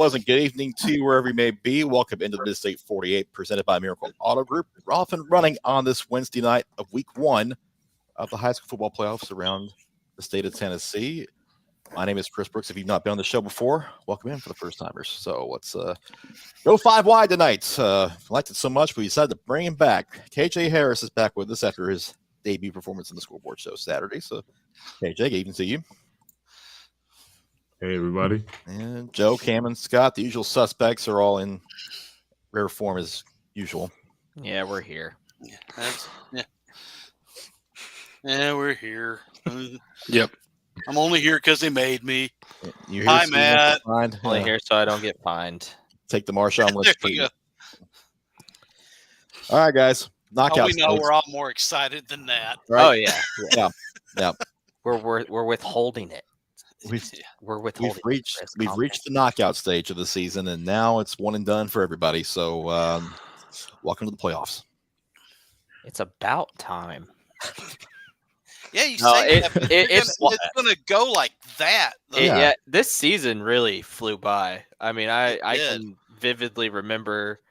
pleasant good evening to you wherever you may be. Welcome into the Midstate 48 presented by Miracle Auto Group. We're off and running on this Wednesday night of week 1 of the high school football playoffs around the state of Tennessee. My name is Chris Brooks. If you've not been on the show before, welcome in for the first timers. So let's go 5 wide tonight. Liked it so much, we decided to bring him back. KJ Harris is back with us after his debut performance in the scoreboard show Saturday. So KJ, good evening to you. Hey, everybody. And Joe, Cam, and Scott, the usual suspects, are all in rare form as usual. Yeah, we're here. Yeah, we're here. Yep. I'm only here because they made me. You're here Hi, so Matt. Only here so I don't get fined. Take the Marshawn There list. you go. All right, guys. Knockout. We know we're all more excited than that. Right? Oh yeah, yeah. We're withholding it. We're withholding. We've reached the knockout stage of the season, and now it's one and done for everybody. So, welcome to the playoffs. It's about time. Yeah, you say that, but it's going to go like that. Yeah, this season really flew by. I mean, I can vividly remember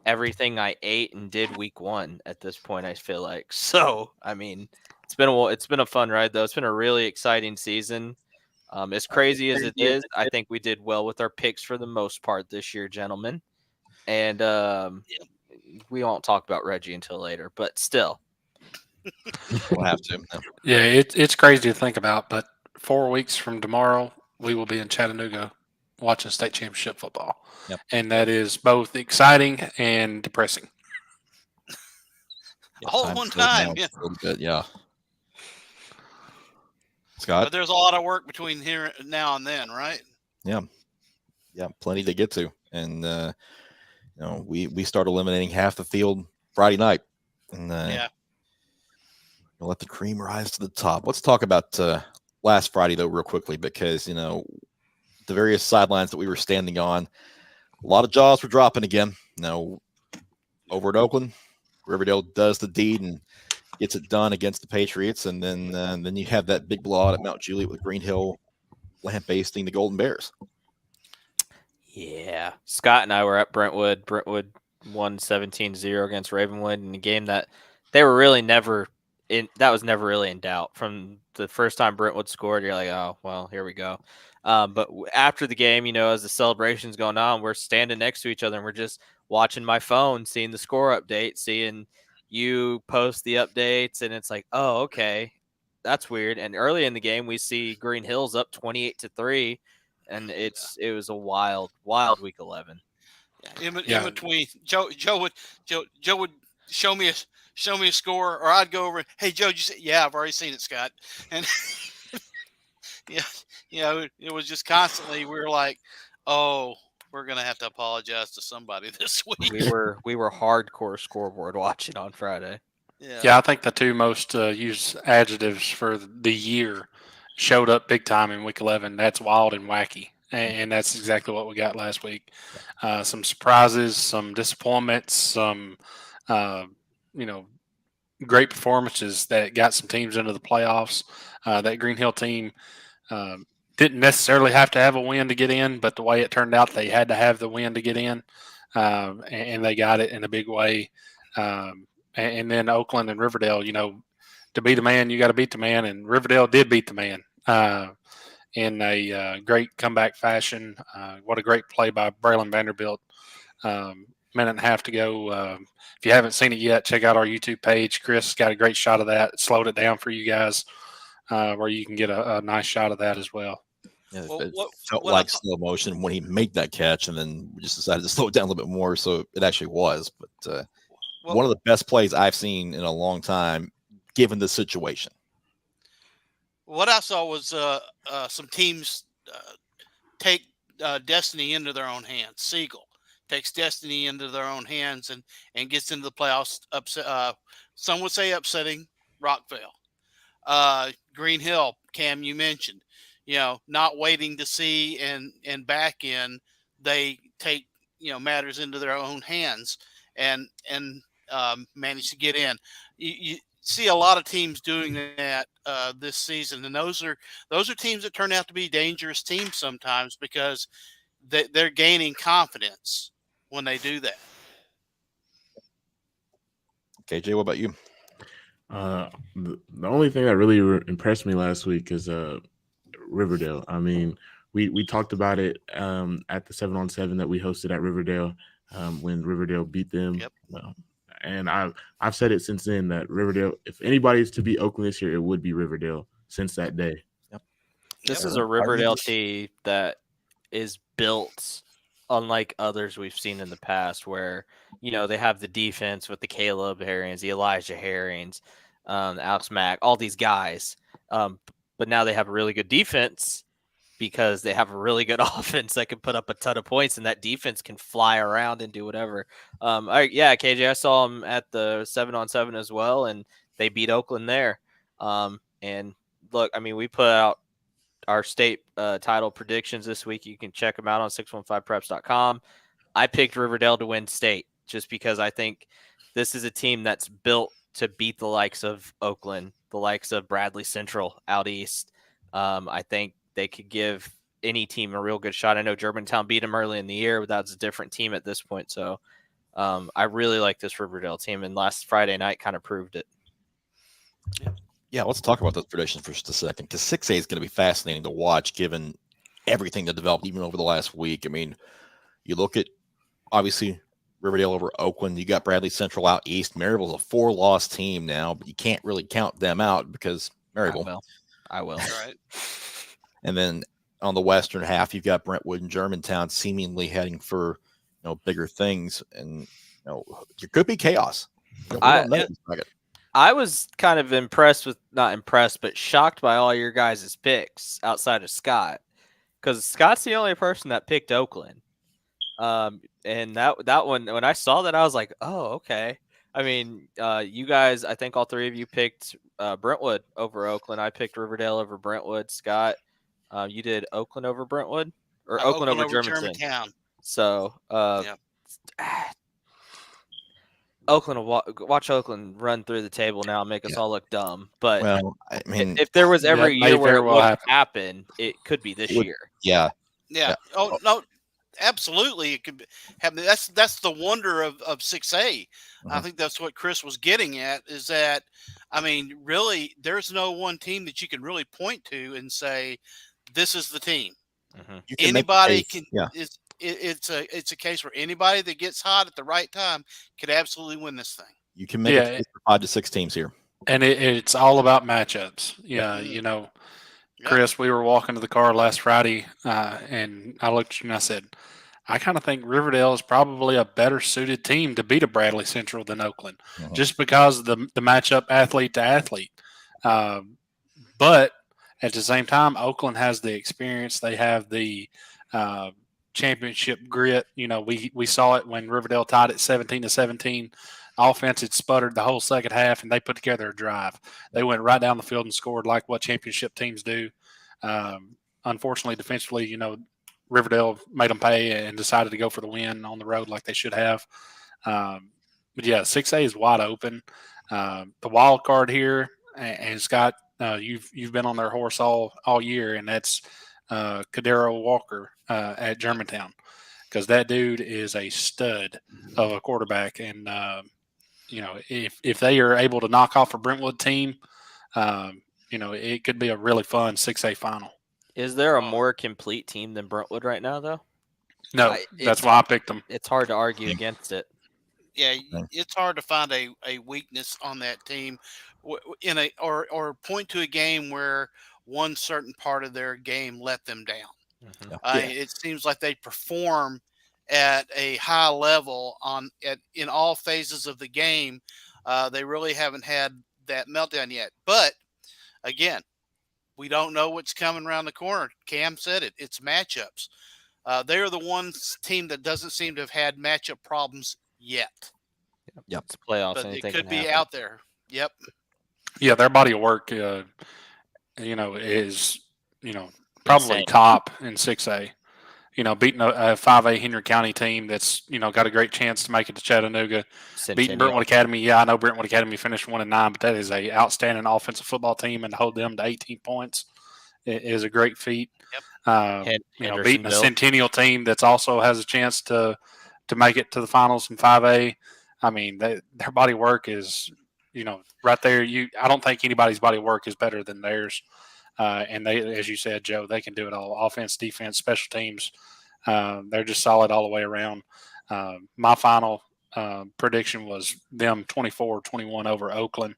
everything I ate and did week 1 at this point, I feel like. So, I mean, it's been a fun ride, though. It's been a really exciting season. As crazy as it is, I think we did well with our picks for the most part this year, gentlemen. And we won't talk about Reggie until later, but still. We'll have to. Yeah, it's crazy to think about, but 4 weeks from tomorrow, we will be in Chattanooga watching state championship football. Yep. And that is both exciting and depressing. All at one time. Yeah. A little bit, yeah. Scott? But there's a lot of work between here now and then, right? Yeah, plenty to get to, and we start eliminating half the field Friday night, and we'll let the cream rise to the top. Let's talk about last Friday though, real quickly, because the various sidelines that we were standing on, a lot of jaws were dropping again. Over at Oakland, Riverdale does the deed and gets it done against the Patriots, and then you have that big blowout at Mount Juliet with Green Hill lambasting the Golden Bears. Yeah. Scott and I were at Brentwood. Brentwood won 17-0 against Ravenwood in a game that they were really never in. That was never really in doubt. From the first time Brentwood scored, you're like, oh, well, here we go. But after the game, as the celebration's going on, we're standing next to each other and we're just watching my phone, seeing the score update, seeing you post the updates, and it's like, oh, okay, that's weird. And early in the game, we see Green Hills up 28-3, and it was a wild week 11. In between, Joe would show me a score, or I'd go over and, hey, Joe, did you see? Yeah, I've already seen it, Scott. And it was just constantly, we were like, oh, we're gonna have to apologize to somebody this week. We were hardcore scoreboard watching on Friday. Yeah, I think the two most used adjectives for the year showed up big time in week 11. That's wild and wacky, and that's exactly what we got last week. Some surprises, some disappointments, some great performances that got some teams into the playoffs. That Green Hill team didn't necessarily have to have a win to get in, but the way it turned out, they had to have the win to get in, and they got it in a big way. And then Oakland and Riverdale, to beat a man, you got to beat the man, and Riverdale did beat the man in a great comeback fashion. What a great play by Braylon Vanderbilt. Minute and a half to go. If you haven't seen it yet, check out our YouTube page. Chris got a great shot of that. Slowed it down for you guys. Where you can get a nice shot of that as well. Yeah, it felt like slow motion when he made that catch, and then we just decided to slow it down a little bit more, so it actually was. But one of the best plays I've seen in a long time, given the situation. What I saw was some teams take destiny into their own hands. Siegel takes destiny into their own hands and gets into the playoffs. Some would say upsetting Rockville. Green Hill, Cam, you mentioned, not waiting to see and back in, they take, matters into their own hands and manage to get in. You see a lot of teams doing that this season, and those are teams that turn out to be dangerous teams sometimes because they're gaining confidence when they do that. KJ, what about you? The only thing that really impressed me last week is Riverdale. I mean, we talked about it at the 7-on-7 that we hosted at Riverdale when Riverdale beat them. Yep. And I've said it since then that Riverdale, if anybody's to beat Oakland this year, it would be Riverdale since that day. Yep. This is a Riverdale team that is built unlike others we've seen in the past where, they have the defense with the Caleb Herrings, the Elijah Herrings, Alex Mack, all these guys. But now they have a really good defense because they have a really good offense that can put up a ton of points, and that defense can fly around and do whatever. KJ, I saw them at the 7-on-7 as well, and they beat Oakland there. And look, I mean, we put out our state title predictions this week. You can check them out on 615preps.com. I picked Riverdale to win state just because I think this is a team that's built to beat the likes of Oakland, the likes of Bradley Central out east. I think they could give any team a real good shot. I know Germantown beat them early in the year, but that's a different team at this point. So I really like this Riverdale team, and last Friday night kind of proved it. Yeah, let's talk about those predictions for just a second, because 6A is going to be fascinating to watch given everything that developed even over the last week. I mean, you look at, obviously, Riverdale over Oakland. You got Bradley Central out east. Maryville's a 4-loss team now, but you can't really count them out because Maryville. I will. Right. And then on the western half, you've got Brentwood and Germantown seemingly heading for bigger things, and it could be chaos. I was kind of not impressed, but shocked by all your guys' picks outside of Scott, because Scott's the only person that picked Oakland. And that one, when I saw that, I was like, oh, okay. I mean, you guys, I think all three of you picked Brentwood over Oakland. I picked Riverdale over Brentwood. Scott, you did Oakland over Brentwood, or Oakland over Germantown. So, Oakland will watch Oakland run through the table now and make us all look dumb. But I mean, if there was every year where it would happen, it could be this year. Yeah. Oh no, absolutely, it could happen. That's the wonder of 6A. I think that's what Chris was getting at. Is that, I mean, really, there's no one team that you can really point to and say, this is the team. Anybody can. Yeah. It's a case where anybody that gets hot at the right time could absolutely win this thing. You can make it 5 to 6 teams here, and it's all about matchups. Yeah, Chris, we were walking to the car last Friday, and I looked at you and I said, I kind of think Riverdale is probably a better suited team to beat a Bradley Central than Oakland, just because of the matchup athlete to athlete. But at the same time, Oakland has the experience. They have the championship grit. We saw it when Riverdale tied at 17-17. Offense had sputtered the whole second half, and they put together a drive. They went right down the field and scored like what championship teams do. Unfortunately, defensively, Riverdale made them pay and decided to go for the win on the road like they should have. But yeah, 6A is wide open. The wild card here, and Scott, you've been on their horse all year, and that's Cadero Walker at Germantown, because that dude is a stud of a quarterback. And, if they are able to knock off a Brentwood team, it could be a really fun 6A final. Is there a more complete team than Brentwood right now, though? No, that's why I picked them. It's hard to argue against it. Yeah, it's hard to find a weakness on that team or point to a game where one certain part of their game let them down. It seems like they perform at a high level in all phases of the game. They really haven't had that meltdown yet. But again, we don't know what's coming around the corner. Cam said it. It's matchups. They are the one team that doesn't seem to have had matchup problems yet. Yep. It's playoffs. But it could be out there. Yep. Yeah, their body of work, is, probably insane. Top in 6A. Beating a 5A Henry County team that's, got a great chance to make it to Chattanooga. Beating Brentwood Academy. Yeah, I know Brentwood Academy finished 1-9, but that is a outstanding offensive football team, and to hold them to 18 points is a great feat. Hendersonville. beating a Centennial team that's also has a chance to make it to the finals in 5A. I mean, their body work is, right there. I don't think anybody's body work is better than theirs. And they, as you said, Joe, they can do it all: offense, defense, special teams. They're just solid all the way around. My final prediction was them 24-21 over Oakland.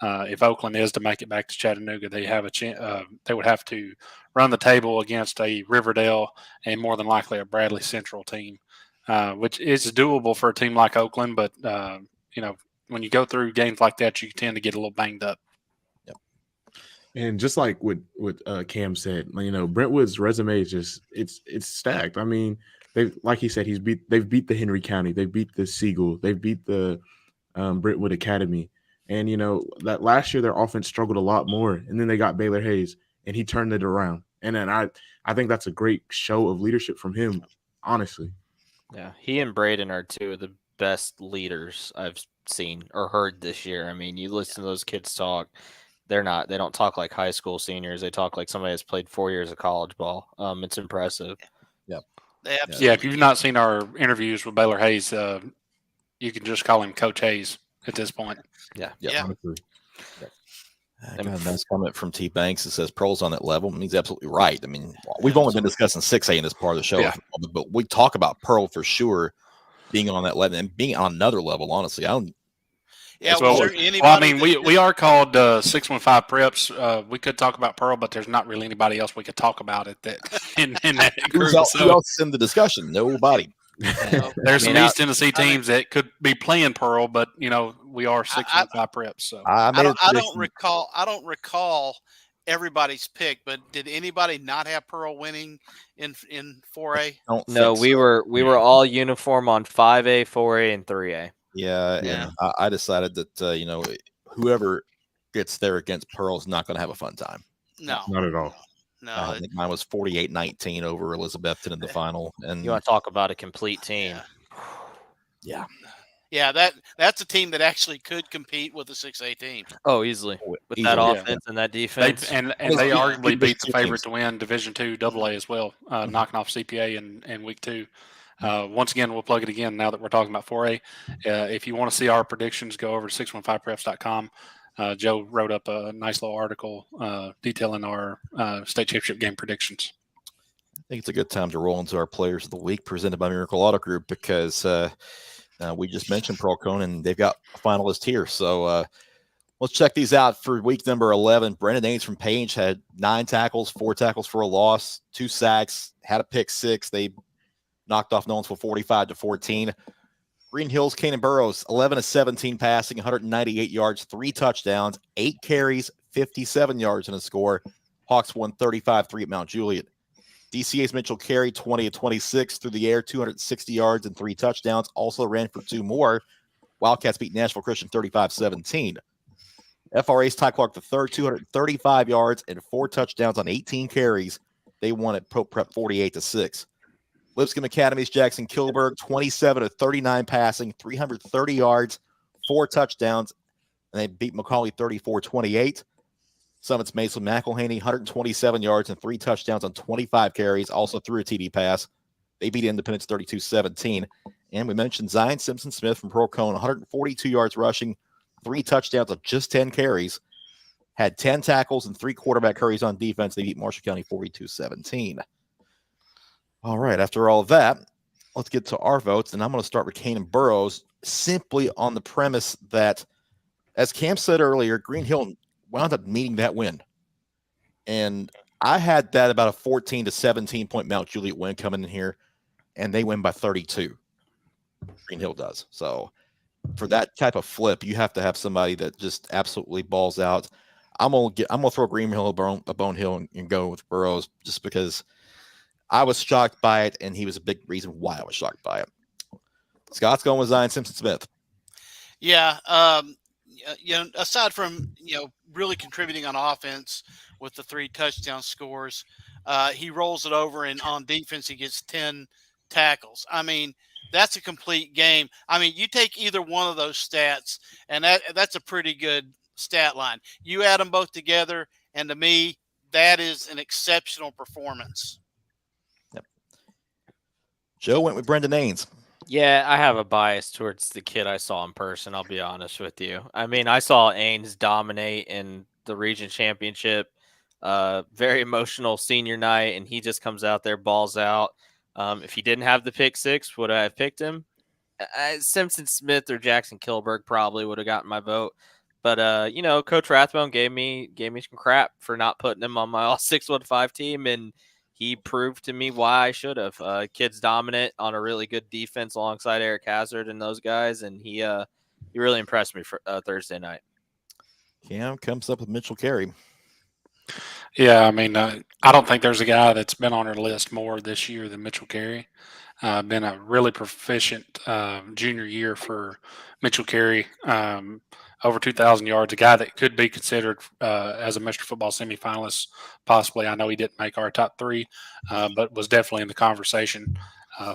If Oakland is to make it back to Chattanooga, they have a chance. They would have to run the table against a Riverdale and more than likely a Bradley Central team, which is doable for a team like Oakland. But when you go through games like that, you tend to get a little banged up. And just like what Cam said, Brentwood's resume is just it's stacked. I mean, like he said, they've beat the Henry County, they beat the Siegel, they beat the Brentwood Academy, and that last year their offense struggled a lot more, and then they got Baylor Hayes, and he turned it around. And then I think that's a great show of leadership from him, honestly. Yeah, he and Braden are two of the best leaders I've seen or heard this year. I mean, you listen to those kids talk. They don't talk like high school seniors. They talk like somebody that's played 4 years of college ball. It's impressive. Yeah. If you've not seen our interviews with Baylor Hayes, you can just call him Coach Hayes at this point. Yeah. Honestly. I got a nice comment from T Banks that says Pearl's on that level. And he's absolutely right. I mean, we've only been discussing 6A in this part of the show, but we talk about Pearl for sure being on that level and being on another level. Honestly, I mean, we are called 615 Preps. We could talk about Pearl, but there's not really anybody else we could talk about it that in that group. Who else in the discussion? Nobody. There's some East Tennessee teams that could be playing Pearl, but we are 615 Preps. So I don't recall everybody's pick, but did anybody not have Pearl winning in 4A? No, we were all uniform on 5A, 4A, and 3A. Yeah, and I decided that whoever gets there against Pearl is not going to have a fun time. No, not at all. No, I think mine was 48-19 over Elizabethton in the final. And you want to talk about a complete team? Yeah, that's a team that actually could compete with a 6A team. Oh, easily with that offense and that defense. They arguably beat the favorite to win Division II AA as well, knocking off CPA in week 2. Once again, we'll plug it again now that we're talking about 4A. If you want to see our predictions, go over to 615preps.com. Joe wrote up a nice little article detailing our state championship game predictions. I think it's a good time to roll into our Players of the Week presented by Miracle Auto Group because we just mentioned Pearl Cone and they've got a finalist here. So let's check these out for week number 11. Brendan Ains from Page had 9 tackles, 4 tackles for a loss, 2 sacks, had a pick 6. They knocked off Nolensville 45-14. Green Hills, Canaan Burrows, 11-17 passing, 198 yards, 3 touchdowns, 8 carries, 57 yards in a score. Hawks won 35-3 at Mount Juliet. DCA's Mitchell Carey, 20-26 through the air, 260 yards and 3 touchdowns. Also ran for 2 more. Wildcats beat Nashville Christian 35-17. FRA's Ty Clark III, 235 yards and 4 touchdowns on 18 carries. They won at Pro Prep 48-6. Lipscomb Academy's Jackson Kilberg, 27-39 passing, 330 yards, 4 touchdowns, and they beat McCauley 34-28. Summit's Mason McElhaney, 127 yards and 3 touchdowns on 25 carries, also threw a TD pass. They beat Independence 32-17. And we mentioned Zion Simpson-Smith from Pearl Cone, 142 yards rushing, 3 touchdowns on just 10 carries, had 10 tackles and 3 quarterback hurries on defense. They beat Marshall County 42-17. All right, after all of that, let's get to our votes, and I'm going to start with Canaan Burrows simply on the premise that, as Cam said earlier, Green Hill wound up meeting that win. And I had that about a 14-17 point Mount Juliet win coming in here, and they win by 32. Green Hill does. So for that type of flip, you have to have somebody that just absolutely balls out. I'm gonna throw Green Hill a bone hill and go with Burrows just because I was shocked by it, and he was a big reason why I was shocked by it. Scott's going with Zion Simpson-Smith. Yeah, aside from really contributing on offense with the 3 touchdown scores, he rolls it over, and on defense he gets 10 tackles. I mean, that's a complete game. I mean, you take either one of those stats, and that's a pretty good stat line. You add them both together, and to me, that is an exceptional performance Joe went with Brendan Ains. Yeah, I have a bias towards the kid I saw in person. I'll be honest with you. I mean, I saw Ains dominate in the region championship. Very emotional senior night, and he just comes out there, balls out. If he didn't have the pick six, would I have picked him? Simpson Smith or Jackson Kilberg probably would have gotten my vote. But Coach Rathbone gave me some crap for not putting him on my all 615 team, and he proved to me why I should have. Kid's dominant on a really good defense alongside Eric Hazard and those guys, and he really impressed me for Thursday night. Cam comes up with Mitchell Carey. Yeah, I mean, I don't think there's a guy that's been on our list more this year than Mitchell Carey. Been a really proficient junior year for Mitchell Carey. Over 2,000 yards, a guy that could be considered as a Mr. Football semifinalist, possibly. I know he didn't make our top three, but was definitely in the conversation.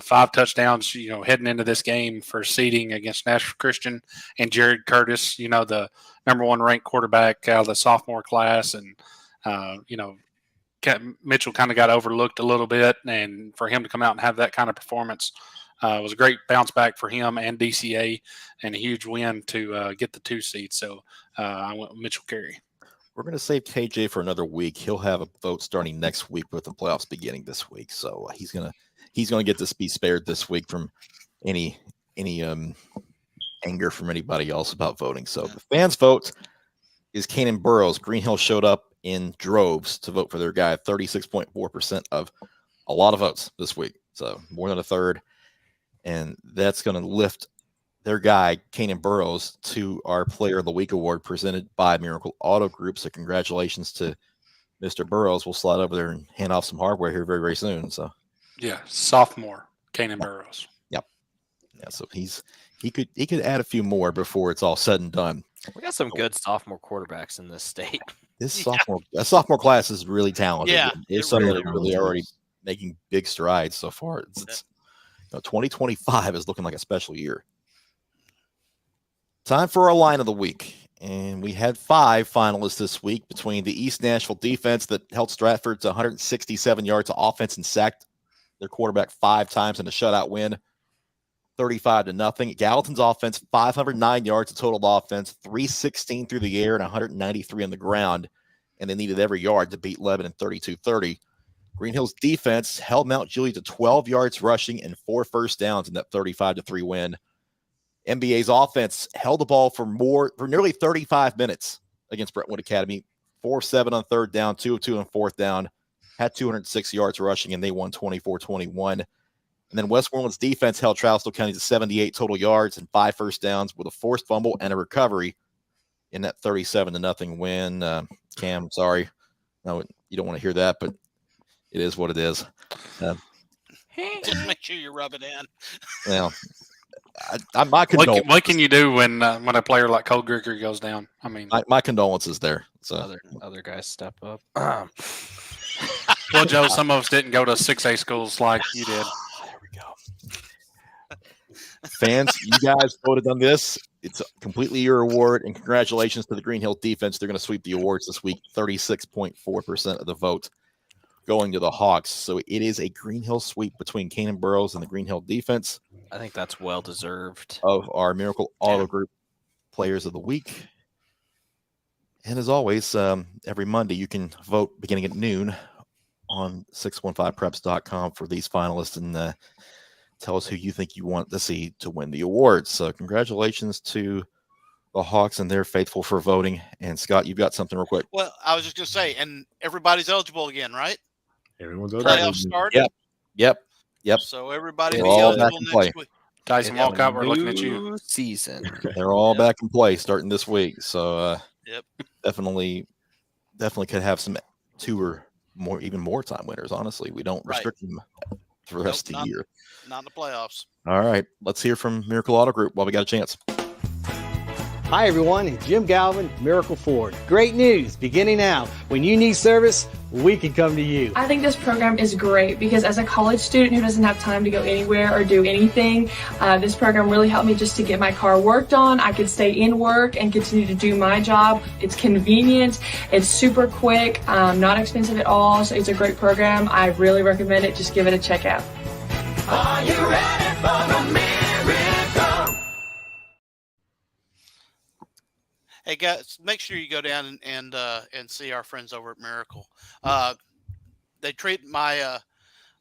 5 touchdowns, heading into this game for seeding against Nashville Christian, and Jared Curtis, the number 1 ranked quarterback out of the sophomore class. And, Mitchell kind of got overlooked a little bit, and for him to come out and have that kind of performance was a great bounce back for him and DCA, and a huge win to get the 2 seed. So I went with Mitchell Carey. We're going to save KJ for another week. He'll have a vote starting next week with the playoffs beginning this week. So he's going to get to be spared this week from any anger from anybody else about voting. So the fans' vote is Kanan Burrows. Green Hill showed up in droves to vote for their guy, 36.4% of a lot of votes this week. So more than a third. And that's going to lift their guy, Kanan Burrows, to our Player of the Week award presented by Miracle Auto Group. So congratulations to Mr. Burrows. We'll slide over there and hand off some hardware here very, very soon. So yeah, sophomore Kanan Burrows. Yep. Yeah, so he could add a few more before it's all said and done. We got some good sophomore quarterbacks in this state. This sophomore class is really talented. Yeah, it's something that really already making big strides so far. It's 2025 is looking like a special year. Time for our line of the week. And we had 5 finalists this week between the East Nashville defense that held Stratford to 167 yards of offense and sacked their quarterback 5 times in a shutout win, 35-0. Gallatin's offense, 509 yards of total offense, 316 through the air and 193 on the ground. And they needed every yard to beat Lebanon 32-30. Green Hill's defense held Mount Juliet to 12 yards rushing and 4 first downs in that 35-3 win. NBA's offense held the ball for nearly 35 minutes against Brentwood Academy, 4-7 on third down, 2 of 2 on fourth down, had 206 yards rushing, and they won 24-21. And then Westmoreland's defense held Trousdale County to 78 total yards and 5 first downs with a forced fumble and a recovery in that 37-0 win. Cam, sorry. No, you don't want to hear that, but it is what it is. Just make sure you rub it in. Well, my condolences. What can you do when a player like Cole Gregory goes down? I mean, my condolences there. So Other guys step up. Well, Joe, some of us didn't go to 6A schools like you did. There we go. Fans, you guys voted on this. It's completely your award, and congratulations to the Green Hill defense. They're going to sweep the awards this week. 36.4% of the vote going to the Hawks. So it is a Green Hill sweep between Kanan Burrows and the Green Hill defense. I think that's well deserved. Of our Miracle Auto Group Players of the Week. And as always, every Monday you can vote beginning at noon on 615preps.com for these finalists, and tell us who you think you want to see to win the awards. So congratulations to the Hawks, and they're faithful for voting. And Scott, you've got something real quick. Well, I was just going to say, and everybody's eligible again, right? Everyone's Playoffs started. Yep. So everybody They're be all back eligible in next play. week. Tyson Walcott, we're looking at you. New season. They're all back in play starting this week. So Yep. definitely could have some 2 or more, even more time winners. Honestly, we don't restrict them for the rest of the year. Not in the playoffs. All right, let's hear from Miracle Auto Group while we got a chance. Hi everyone, it's Jim Galvin, Miracle Ford. Great news, beginning now. When you need service, we can come to you. I think this program is great because as a college student who doesn't have time to go anywhere or do anything, this program really helped me just to get my car worked on. I could stay in work and continue to do my job. It's convenient, it's super quick, not expensive at all, so it's a great program. I really recommend it. Just give it a check out. Are you ready for the miracle. Hey guys, make sure you go down and see our friends over at Miracle. They treat my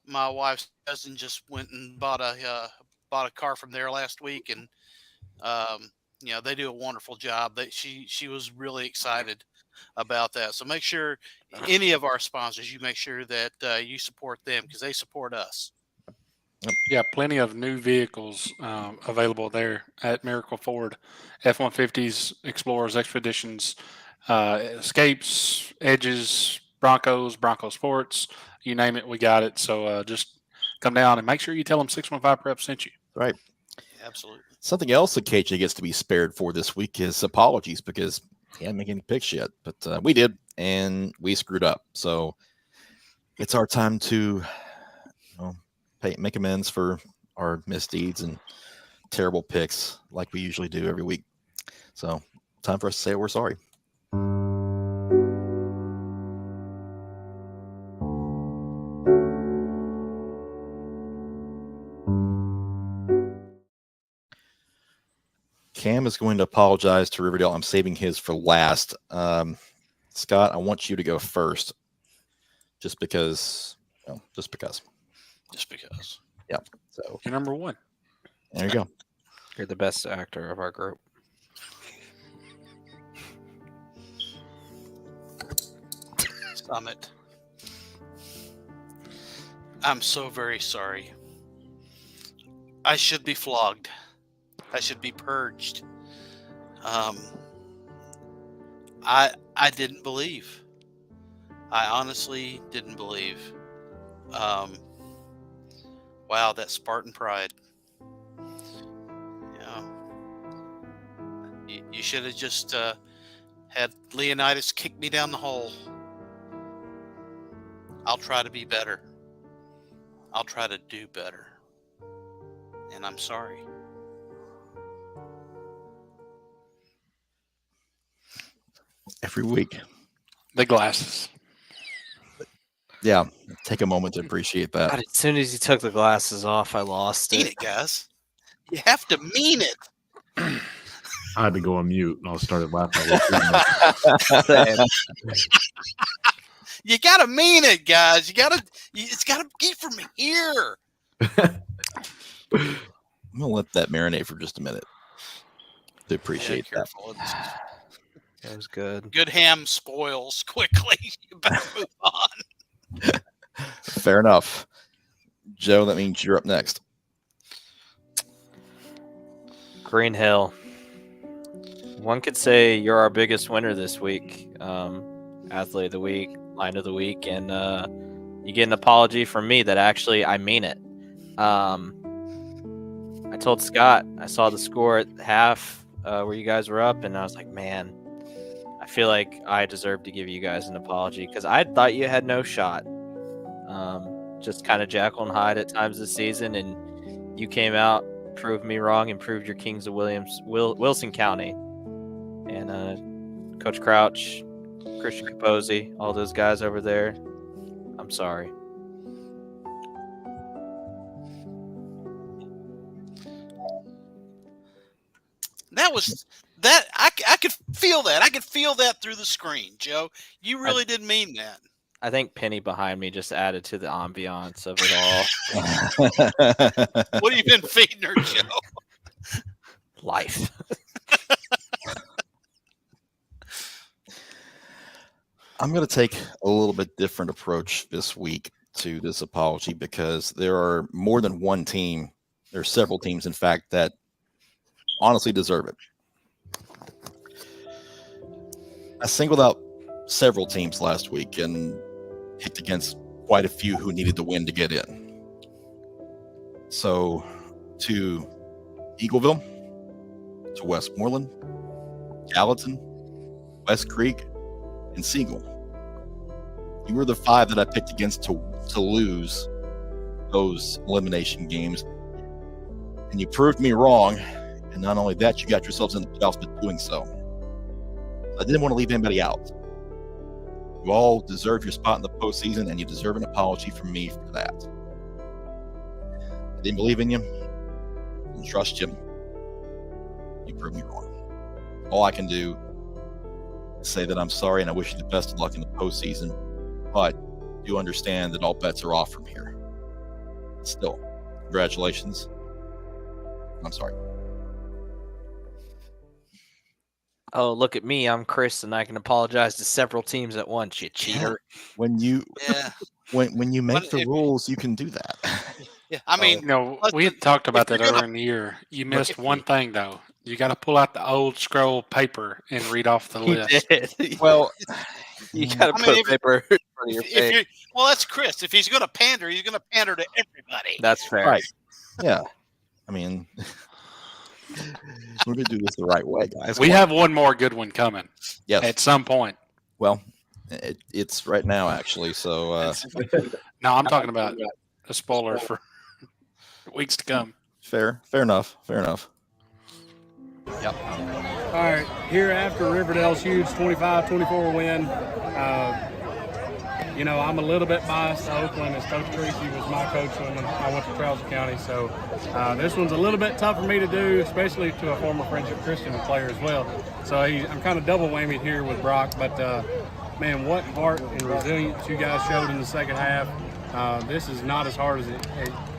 wife's cousin just went and bought a car from there last week, and they do a wonderful job. She was really excited about that. So make sure any of our sponsors, you make sure that you support them because they support us. Yeah, plenty of new vehicles available there at Miracle Ford. F-150s, Explorers, Expeditions, Escapes, Edges, Broncos, Bronco Sports, you name it, we got it. So just come down and make sure you tell them 615 Prep sent you. Right. Absolutely. Something else that KJ gets to be spared for this week is apologies because he hadn't made any picks yet, but we did, and we screwed up. So it's our time to make amends for our misdeeds and terrible picks like we usually do every week. So time for us to say we're sorry. Cam is going to apologize to Riverdale. I'm saving his for last. Scott, I want you to go first. Just because. Yeah. So You're number one. There you go. You're the best actor of our group. Summit. I'm so very sorry. I should be flogged. I should be purged. I didn't believe. I honestly didn't believe. Wow, that Spartan pride. You should have just had Leonidas kick me down the hole. I'll try to be better. I'll try to do better. And I'm sorry. Every week. The glasses. Yeah. Take a moment to appreciate that. God, as soon as he took the glasses off, I lost Mean it. it, guys. You have to mean it. I had to go on mute and I started laughing. You gotta mean it, guys. It's gotta be from here. I'm gonna let that marinate for just a minute to appreciate that. That was good. Good ham spoils quickly. You better move on. Fair enough. Joe, that means you're up next. Green Hill. One could say you're our biggest winner this week. Athlete of the week, line of the week, and you get an apology from me that actually I mean it. I told Scott, I saw the score at half where you guys were up, and I was like, man, I feel like I deserve to give you guys an apology because I thought you had no shot. Just kind of Jekyll and Hyde at times this season, and you came out, proved me wrong, and proved your Kings of Wilson County. And Coach Crouch, Christian Capozzi, all those guys over there, I'm sorry. That I could feel that. I could feel that through the screen, Joe. You really didn't mean that. I think Penny behind me just added to the ambiance of it all. What have you been feeding her, Joe? Life. I'm going to take a little bit different approach this week to this apology because there are more than one team. There are several teams, in fact, that honestly deserve it. I singled out several teams last week and picked against quite a few who needed the win to get in. So to Eagleville, to Westmoreland, Gallatin, West Creek, and Siegel. You were the five that I picked against to lose those elimination games. And you proved me wrong. And not only that, you got yourselves in the playoffs by doing so. I didn't want to leave anybody out. You all deserve your spot in the postseason, and you deserve an apology from me for that. I didn't believe in you. Didn't trust you. You proved me wrong. All I can do is say that I'm sorry and I wish you the best of luck in the postseason. But do understand that all bets are off from here. Still, congratulations. I'm sorry. Oh, look at me. I'm Chris, and I can apologize to several teams at once, you cheater. When you Yeah. when you make But the if- rules, you can do that. Yeah. I mean, We had talked about that you're gonna- earlier in the year. You missed one thing though. You got to pull out the old scroll paper and read off the He list. did. Well, You gotta I mean, put if- paper in front of your if face. you're, well, that's Chris. If he's going to pander, he's going to pander to everybody. That's fair. Right. Yeah. I mean, we're gonna do this the right way, guys. We Come on. have one more good one coming Yes. at some point. Well, it's right now actually. So No, I'm talking about a spoiler for weeks to come. fair enough. Fair enough. All right, here after Riverdale's huge 25-24 win, I'm a little bit biased to Oakland as Coach Tracy was my coach when I went to Charles County. So this one's a little bit tough for me to do, especially to a former Friendship Christian player as well. So I'm kind of double whammied here with Brock. But, man, what heart and resilience you guys showed in the second half. This is not as hard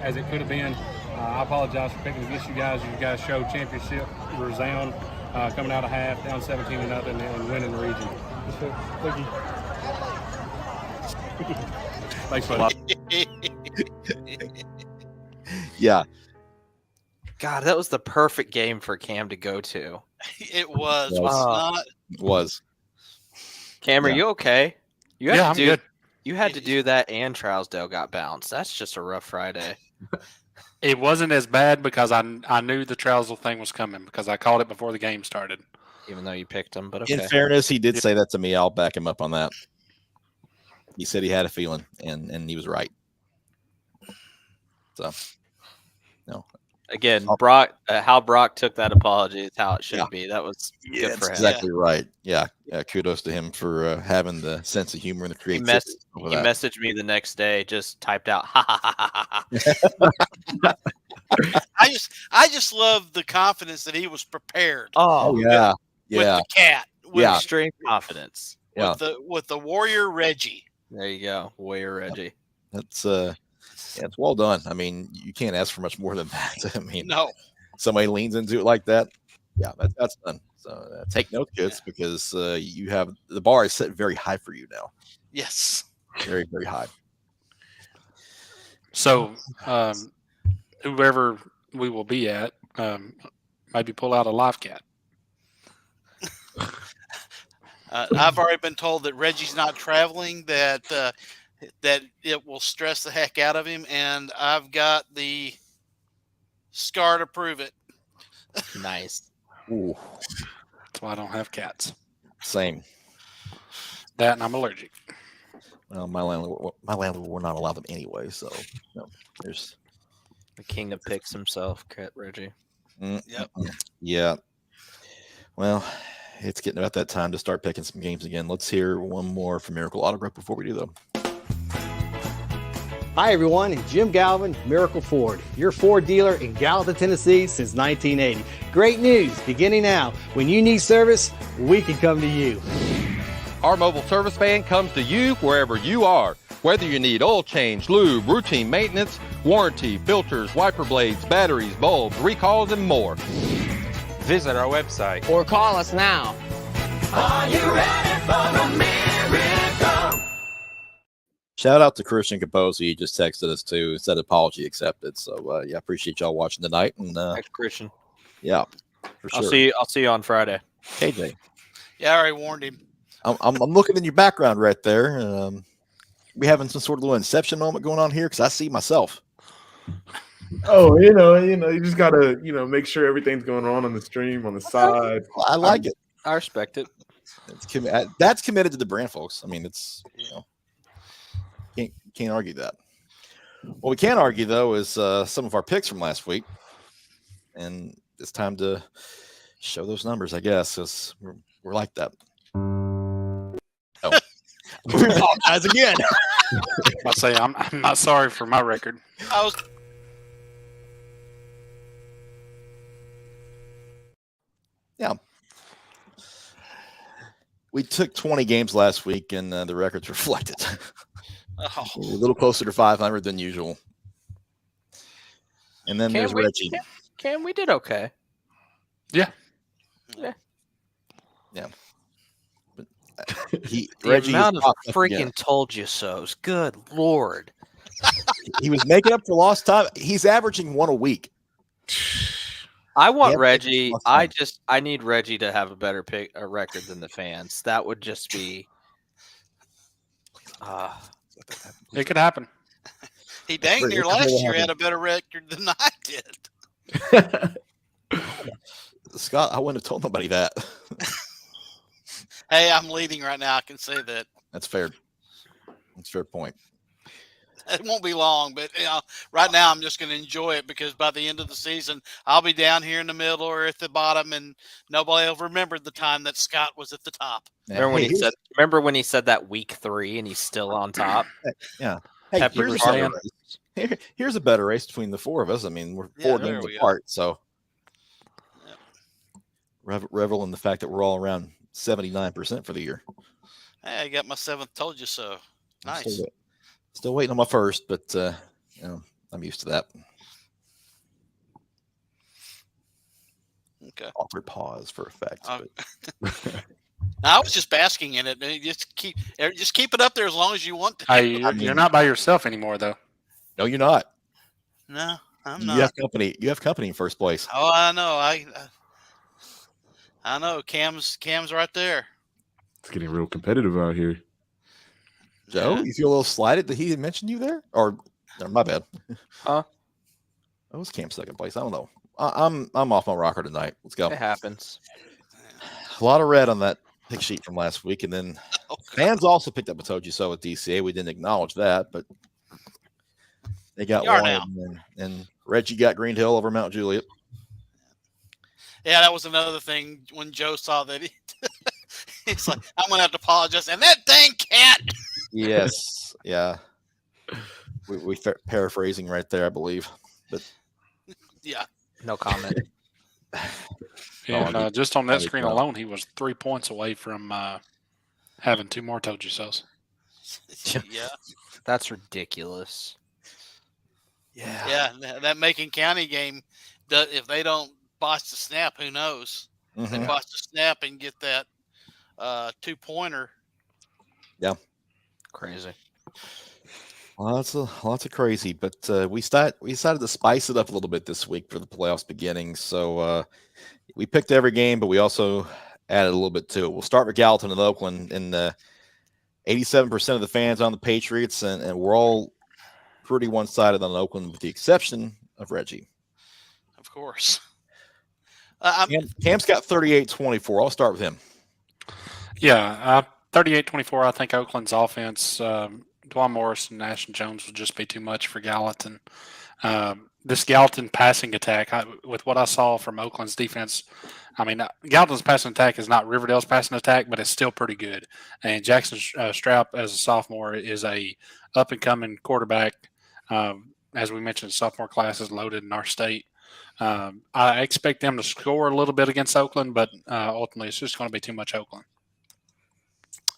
as it could have been. I apologize for picking against you guys. You guys showed championship resound coming out of half, down 17-0 and winning the region. Thank you. Thanks, buddy. Yeah. God, that was the perfect game for Cam to go to. It was. Yes. Was it not? It was. Cam, are Yeah. you okay? You had Yeah, to I'm do, good. You had to do that, and Trousdale got bounced. That's just a rough Friday. It wasn't as bad because I knew the Trousdale thing was coming because I called it before the game started. Even though you picked him, but okay. In fairness, he did say that to me. I'll back him up on that. He said he had a feeling, and he was right. So, no. Again, Brock, how Brock took that apology is how it should be. That was good for him. Exactly right. Yeah. Kudos to him for having the sense of humor and the He, creativity. he messaged me the next day, just typed out, ha ha ha ha ha. I just love the confidence that he was prepared. Oh yeah, With yeah, the cat. With, Yeah. Extreme confidence. yeah. with the warrior Reggie. There you go. Warrior Reggie. That's it's well done. I mean, you can't ask for much more than that. I mean, No. somebody leans into it like that. Yeah, that's done. So take note, kids, because you have the bar is set very high for you now. Yes. Very, very high. So, whoever we will be at, maybe pull out a live cat. I've already been told that Reggie's not traveling, that it will stress the heck out of him, and I've got the scar to prove it. Nice. Ooh, That's why I don't have cats. same. That and I'm allergic. Well, my landlord will not allow them anyway. So, there's. The king of picks himself, Reggie. Yep. Yeah. Well, it's getting about that time to start picking some games again. Let's hear one more from Miracle Autograph before we do, though. Hi everyone, Jim Galvin, Miracle Ford, your Ford dealer in Gallatin, Tennessee since 1980. Great news, beginning now. When you need service, we can come to you. Our mobile service van comes to you wherever you are. Whether you need oil change, lube, routine maintenance, warranty, filters, wiper blades, batteries, bulbs, recalls, and more. Visit our website or call us now. Are you ready for a miracle? Shout out to Christian Capozzi. He just texted us too. Said apology accepted. So yeah, appreciate y'all watching tonight. And Thanks, Christian. yeah, for sure. I'll see you on Friday. KJ. Yeah, I already warned him. I'm looking in your background right there. We having some sort of little inception moment going on here because I see myself. Oh, you just gotta, make sure everything's going on the stream on the side. I like it. I respect it. That's committed to the brand, folks. I mean, it's can't argue that. What we can argue though is some of our picks from last week, and it's time to show those numbers, I guess, because we're like that. Oh, we apologize again. I say I'm not sorry for my record. I was Yeah. We took 20 games last week, and the records reflected. Oh. We're a little closer to 500 than usual. And then there's Reggie. Cam, we did okay. Yeah. Yeah. But The Reggie amount is of popped up again. freaking told you so's. Good Lord. He was making up for lost time. He's averaging one a week. I want Yeah, Reggie. it's I need Reggie to have a better record than the fans. That would just be. It could happen. He dang near It's last never year had happened. a better record than I did. Scott, I wouldn't have told nobody that. Hey, I'm leading right now. I can say that. That's fair. That's a fair point. It won't be long, but right now I'm just going to enjoy it because by the end of the season, I'll be down here in the middle or at the bottom, and nobody will remember the time that Scott was at the top. Remember when he said that week 3 and he's still on top? Yeah. Hey, here's a better race between the four of us. I mean, we're 4 games apart, so revel in the fact that we're all around 79% for the year. Hey, I got my 7th told you so. Nice. Still waiting on my first, but I'm used to that. Okay. Awkward pause for effect. I was just basking in it. Just keep it up there as long as you want to. Hey, you're not by yourself anymore, though. No, you're not. No, I'm not. You have company. You have company in first place. Oh, I know. I know. Cam's right there. It's getting real competitive out here. Joe, you feel a little slighted that he had mentioned you there? Or my bad. Huh? That was Cam's second place. I don't know. I'm off my rocker tonight. Let's go. It happens. A lot of red on that pick sheet from last week, and then fans also picked up a told you so with DCA. We didn't acknowledge that, but they got one, and Reggie got Green Hill over Mount Juliet. Yeah, that was another thing when Joe saw that. He's like, I'm going to have to apologize. And that dang cat. Yes. Yeah. We paraphrasing right there, I believe. But yeah. No comment. And just on that screen alone, he was 3 points away from having 2 more told you so's. Yeah. That's ridiculous. Yeah. Yeah. That Macon County game, if they don't botch the snap, who knows? Mm-hmm. They botch the snap and get that 2-pointer. Yeah. Crazy. Lots of crazy, but we decided to spice it up a little bit this week for the playoffs beginning. So we picked every game, but we also added a little bit to it. We'll start with Gallatin and Oakland, and 87% of the fans on the Patriots, and we're all pretty one-sided on Oakland, with the exception of Reggie. Of course. Cam's got 38-24. I'll start with him. Yeah, 38-24. I think Oakland's offense, Dwan Morris and Ashton Jones would just be too much for Gallatin. This Gallatin passing attack, with what I saw from Oakland's defense, I mean, Gallatin's passing attack is not Riverdale's passing attack, but it's still pretty good. And Jackson Straup, as a sophomore, is a up-and-coming quarterback. As we mentioned, sophomore class is loaded in our state. I expect them to score a little bit against Oakland, but ultimately it's just going to be too much Oakland.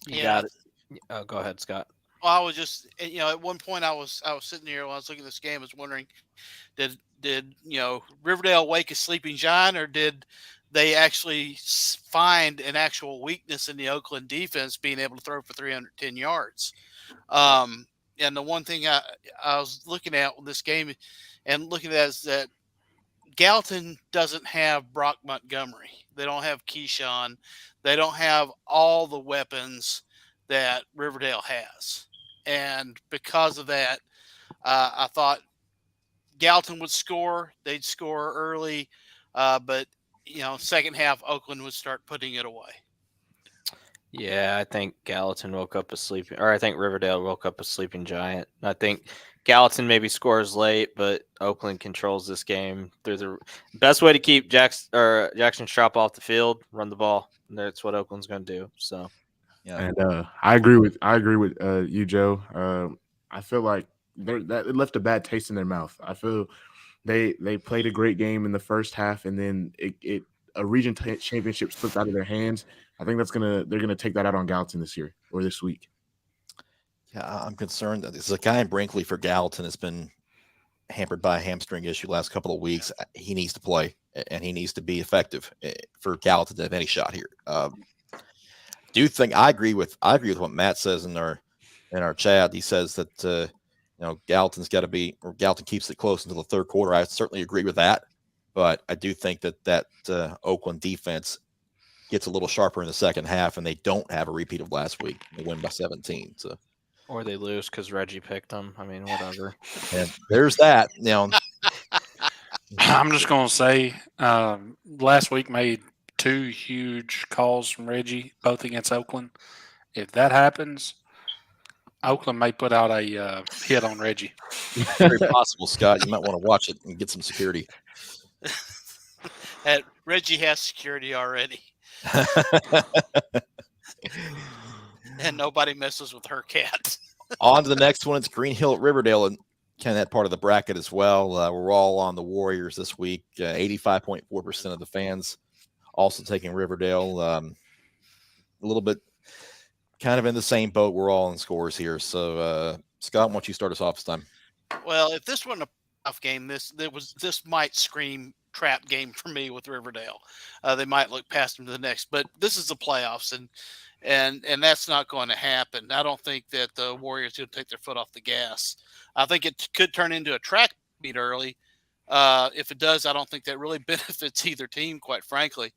You got it. Go ahead, Scott. Well, I was just, at one point I was sitting here while I was looking at this game, I was wondering, did Riverdale wake a sleeping giant, or did they actually find an actual weakness in the Oakland defense being able to throw for 310 yards? And the one thing I was looking at with this game and looking at is that Gallatin doesn't have Brock Montgomery. They don't have Keyshawn. They don't have all the weapons that Riverdale has. And because of that, I thought Gallatin would score. They'd score early. But, second half, Oakland would start putting it away. Yeah, I think Gallatin woke up a sleeping, or I think Riverdale woke up a sleeping giant. I think Gallatin maybe scores late, but Oakland controls this game. Through the best way to keep Jackson Straup off the field, run the ball. And that's what Oakland's going to do. So, yeah. And I agree with you, Joe. I feel like that it left a bad taste in their mouth. I feel they played a great game in the first half, and then a region championship slipped out of their hands. I think they're gonna take that out on Gallatin this year or this week. Yeah, I'm concerned that this is a guy in Brinkley for Gallatin has been hampered by a hamstring issue last couple of weeks. He needs to play and he needs to be effective for Gallatin to have any shot here. Do you think I agree with what Matt says in our chat? He says that Gallatin's got to be, or Gallatin keeps it close until the third quarter. I certainly agree with that, but I do think that Oakland defense gets a little sharper in the second half, and they don't have a repeat of last week. They win by 17. So. Or they lose because Reggie picked them. I mean, whatever. And there's that. I'm just going to say last week made 2 huge calls from Reggie, both against Oakland. If that happens, Oakland may put out a hit on Reggie. Very possible, Scott. You might want to watch it and get some security. Reggie has security already. And nobody messes with her cat. On to the next one. It's Green Hill at Riverdale, and kind of that part of the bracket as well. We're all on the Warriors this week. 85.4% of the fans also taking Riverdale. A little bit kind of in the same boat. We're all in scores here. So, Scott, why don't you start us off this time? Well, if this wasn't a playoff game, this might scream trap game for me with Riverdale. They might look past them to the next, but this is the playoffs, and that's not going to happen. I don't think that the Warriors will take their foot off the gas. I think it could turn into a track meet early. If it does, I don't think that really benefits either team, quite frankly.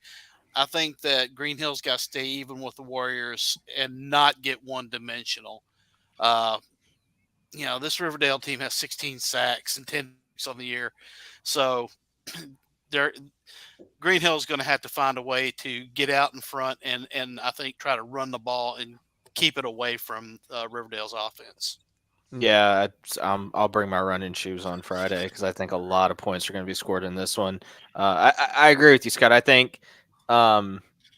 I think that Green Hill's got to stay even with the Warriors and not get one-dimensional. This Riverdale team has 16 sacks and 10 on the year. So Green Hill is going to have to find a way to get out in front and I think try to run the ball and keep it away from Riverdale's offense. Yeah, I'll bring my running shoes on Friday because I think a lot of points are going to be scored in this one. I agree with you, Scott. I think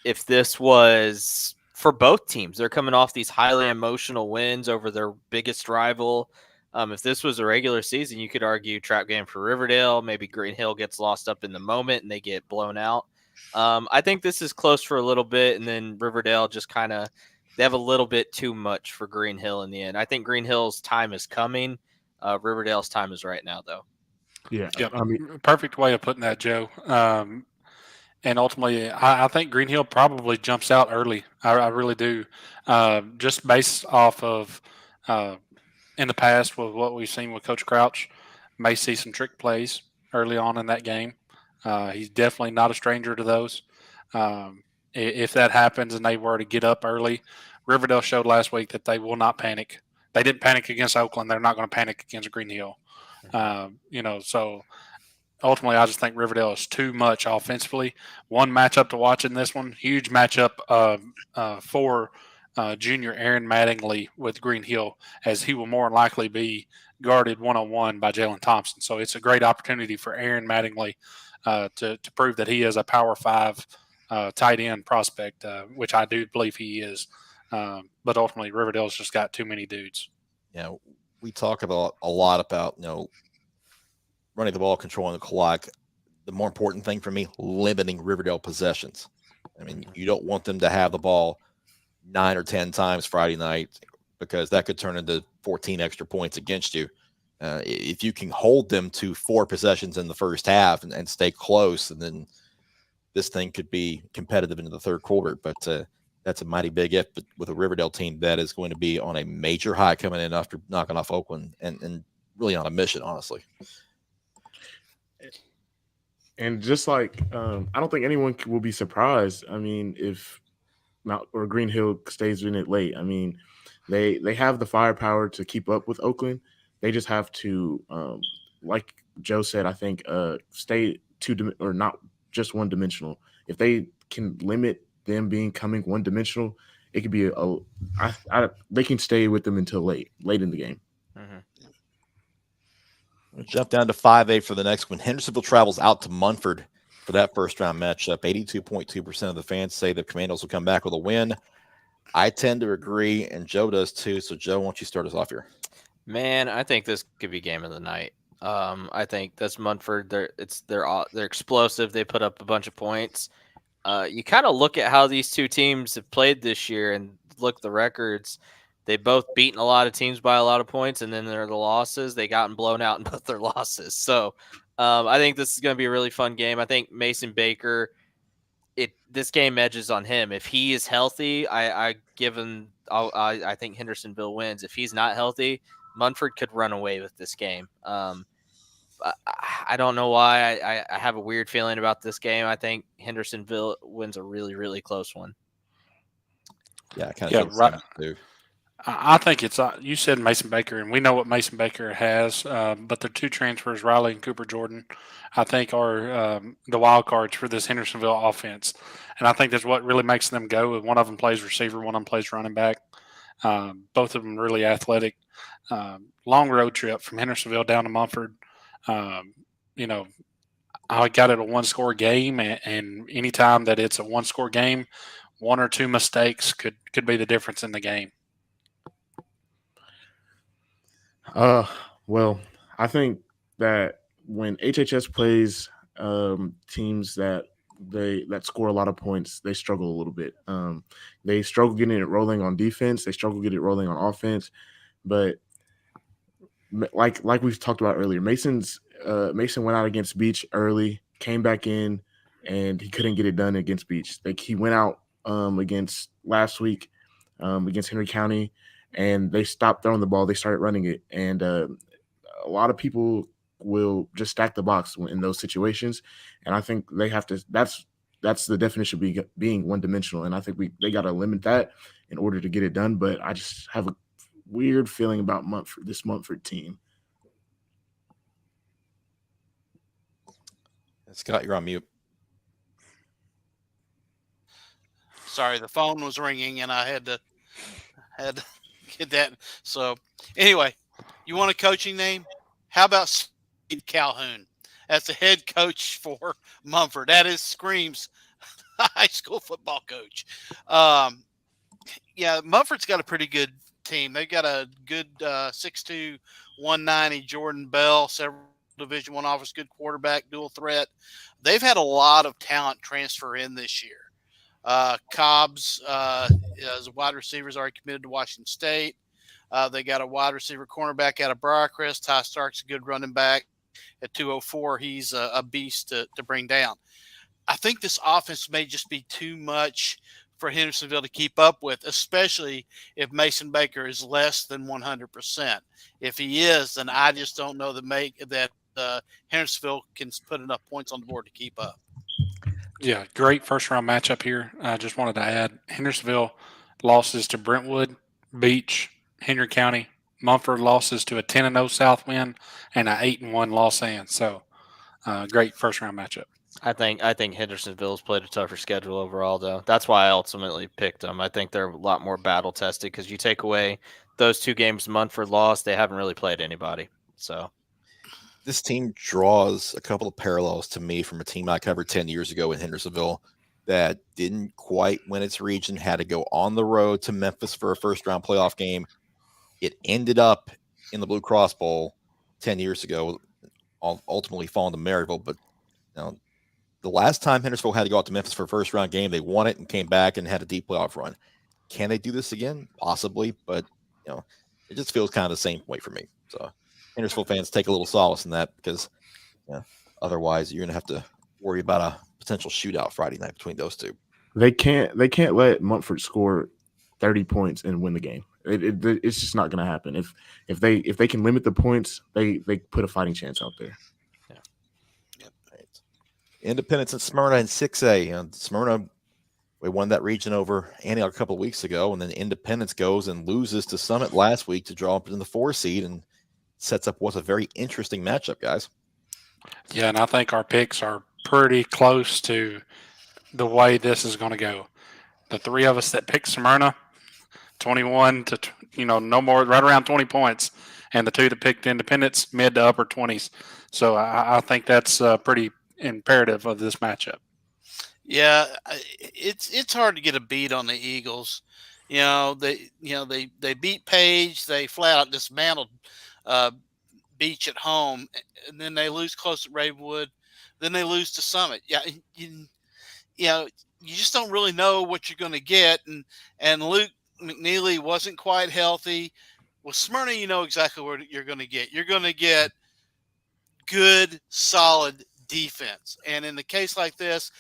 if this was for both teams, they're coming off these highly emotional wins over their biggest rival. If this was a regular season, you could argue trap game for Riverdale. Maybe Green Hill gets lost up in the moment and they get blown out. I think this is close for a little bit, and then Riverdale just kind of they have a little bit too much for Green Hill in the end. I think Green Hill's time is coming. Riverdale's time is right now, though. Yeah, I mean, perfect way of putting that, Joe. And ultimately, I think Green Hill probably jumps out early. I really do. Just based off of in the past with what we've seen with Coach Crouch, may see some trick plays early on in that game. He's definitely not a stranger to those. If that happens and they were to get up early, Riverdale showed last week that they will not panic. They didn't panic against Oakland. They're not going to panic against Green Hill. So ultimately, I just think Riverdale is too much offensively. One matchup to watch in this one, huge matchup for junior Aaron Mattingly with Green Hill, as he will more than likely be guarded one-on-one by Jalen Thompson. So it's a great opportunity for Aaron Mattingly to prove that he is a Power 5 tight end prospect, which I do believe he is. But ultimately, Riverdale's just got too many dudes. Yeah, we talk about a lot about running the ball, controlling the clock. The more important thing for me, limiting Riverdale possessions. I mean, you don't want them to have the ball 9 or 10 times Friday night because that could turn into 14 extra points against you. If you can hold them to 4 possessions in the first half and stay close, and then this thing could be competitive into the third quarter. But that's a mighty big if. But with a Riverdale team that is going to be on a major high coming in after knocking off Oakland and really on a mission, honestly. And just like I don't think anyone will be surprised. I mean, if Mount or Green Hill stays in it late. I mean, they have the firepower to keep up with Oakland. They just have to, like Joe said, I think stay or not just one dimensional. If they can limit them coming one dimensional, it could be they can stay with them until late in the game. Mm-hmm. We'll jump down to 5A for the next one. Hendersonville travels out to Munford for that first round matchup. 82.2% of the fans say the Commandos will come back with a win. I tend to agree, and Joe does too. So, Joe, why don't you start us off here? Man, I think this could be game of the night. I think that's Munford. They're explosive. They put up a bunch of points. you kind of look at how these two teams have played this year and look at the records. They both beaten a lot of teams by a lot of points, and then there are the losses. They gotten blown out in both their losses. So I think this is going to be a really fun game. I think Mason Baker, this game edges on him. If he is healthy, I think Hendersonville wins. If he's not healthy, Munford could run away with this game. I don't know why. I have a weird feeling about this game. I think Hendersonville wins a really, really close one. Yeah, I kind of right. too. I think it's you said Mason Baker, and we know what Mason Baker has, but the two transfers, Riley and Cooper Jordan, I think are the wild cards for this Hendersonville offense, and I think that's what really makes them go. One of them plays receiver, one of them plays running back. Both of them really athletic. Long road trip from Hendersonville down to Munford. I got it a one-score game, and anytime that it's a one-score game, one or two mistakes could be the difference in the game. Well, I think that when HHS plays teams that score a lot of points, they struggle a little bit. They struggle getting it rolling on defense. They struggle getting it rolling on offense. But like we've talked about earlier, Mason went out against Beach early, came back in, and he couldn't get it done against Beach. He went out against last week against Henry County, and they stopped throwing the ball. They started running it, and a lot of people will just stack the box in those situations. And I think they have to. That's the definition of being one-dimensional. And I think they got to limit that in order to get it done. But I just have a weird feeling about this Munford team. Scott, you're on mute. Sorry, the phone was ringing and I had to get that. So anyway, you want a coaching name? How about Steve Calhoun? That's the head coach for Munford. That screams high school football coach. Yeah, Munford's got a pretty good team. They've got a good 6'2", 190 Jordan Bell, several Division I offers, good quarterback, dual threat. They've had a lot of talent transfer in this year. Cobbs, as a wide receiver, is already committed to Washington State. They got a wide receiver cornerback out of Briarcrest. Ty Stark's a good running back at 204. He's a beast to bring down. I think this offense may just be too much for Hendersonville to keep up with, especially if Mason Baker is less than 100%. If he is, then I just don't know that Hendersonville can put enough points on the board to keep up. Yeah, great first-round matchup here. I just wanted to add Hendersonville losses to Brentwood, Beach, Henry County. Munford losses to a 10-0 Southwind and an 8-1 Los Angeles. So, great first-round matchup. I think Hendersonville's played a tougher schedule overall, though. That's why I ultimately picked them. I think they're a lot more battle-tested because you take away those two games Munford lost, they haven't really played anybody. So this team draws a couple of parallels to me from a team I covered 10 years ago in Hendersonville that didn't quite win its region, had to go on the road to Memphis for a first-round playoff game. It ended up in the Blue Cross Bowl 10 years ago, ultimately falling to Maryville. But the last time Hendersonville had to go out to Memphis for a first-round game, they won it and came back and had a deep playoff run. Can they do this again? Possibly, but it just feels kind of the same way for me. So Hendersonville fans take a little solace in that because otherwise you're going to have to worry about a potential shootout Friday night between those two. They can't let Munford score 30 points and win the game. It's just not going to happen. If they can limit the points, they put a fighting chance out there. Yeah. Yep. Right. Independence and Smyrna in 6A. Smyrna, we won that region over Antioch a couple of weeks ago, and then Independence goes and loses to Summit last week to draw up in the 4 seed and sets up what's a very interesting matchup, guys. Yeah, and I think our picks are pretty close to the way this is going to go. The three of us that picked Smyrna, 21 to no more, right around 20 points, and the two that picked Independence, mid to upper 20s. So I think that's pretty imperative of this matchup. Yeah, it's hard to get a beat on the Eagles. They beat Page. They flat out dismantled Beach at home, and then they lose close at Ravenwood. Then they lose to Summit. Yeah, you just don't really know what you're going to get. And Luke McNeely wasn't quite healthy. With Smyrna, you know exactly what you're going to get. You're going to get good, solid defense. And in the case like this,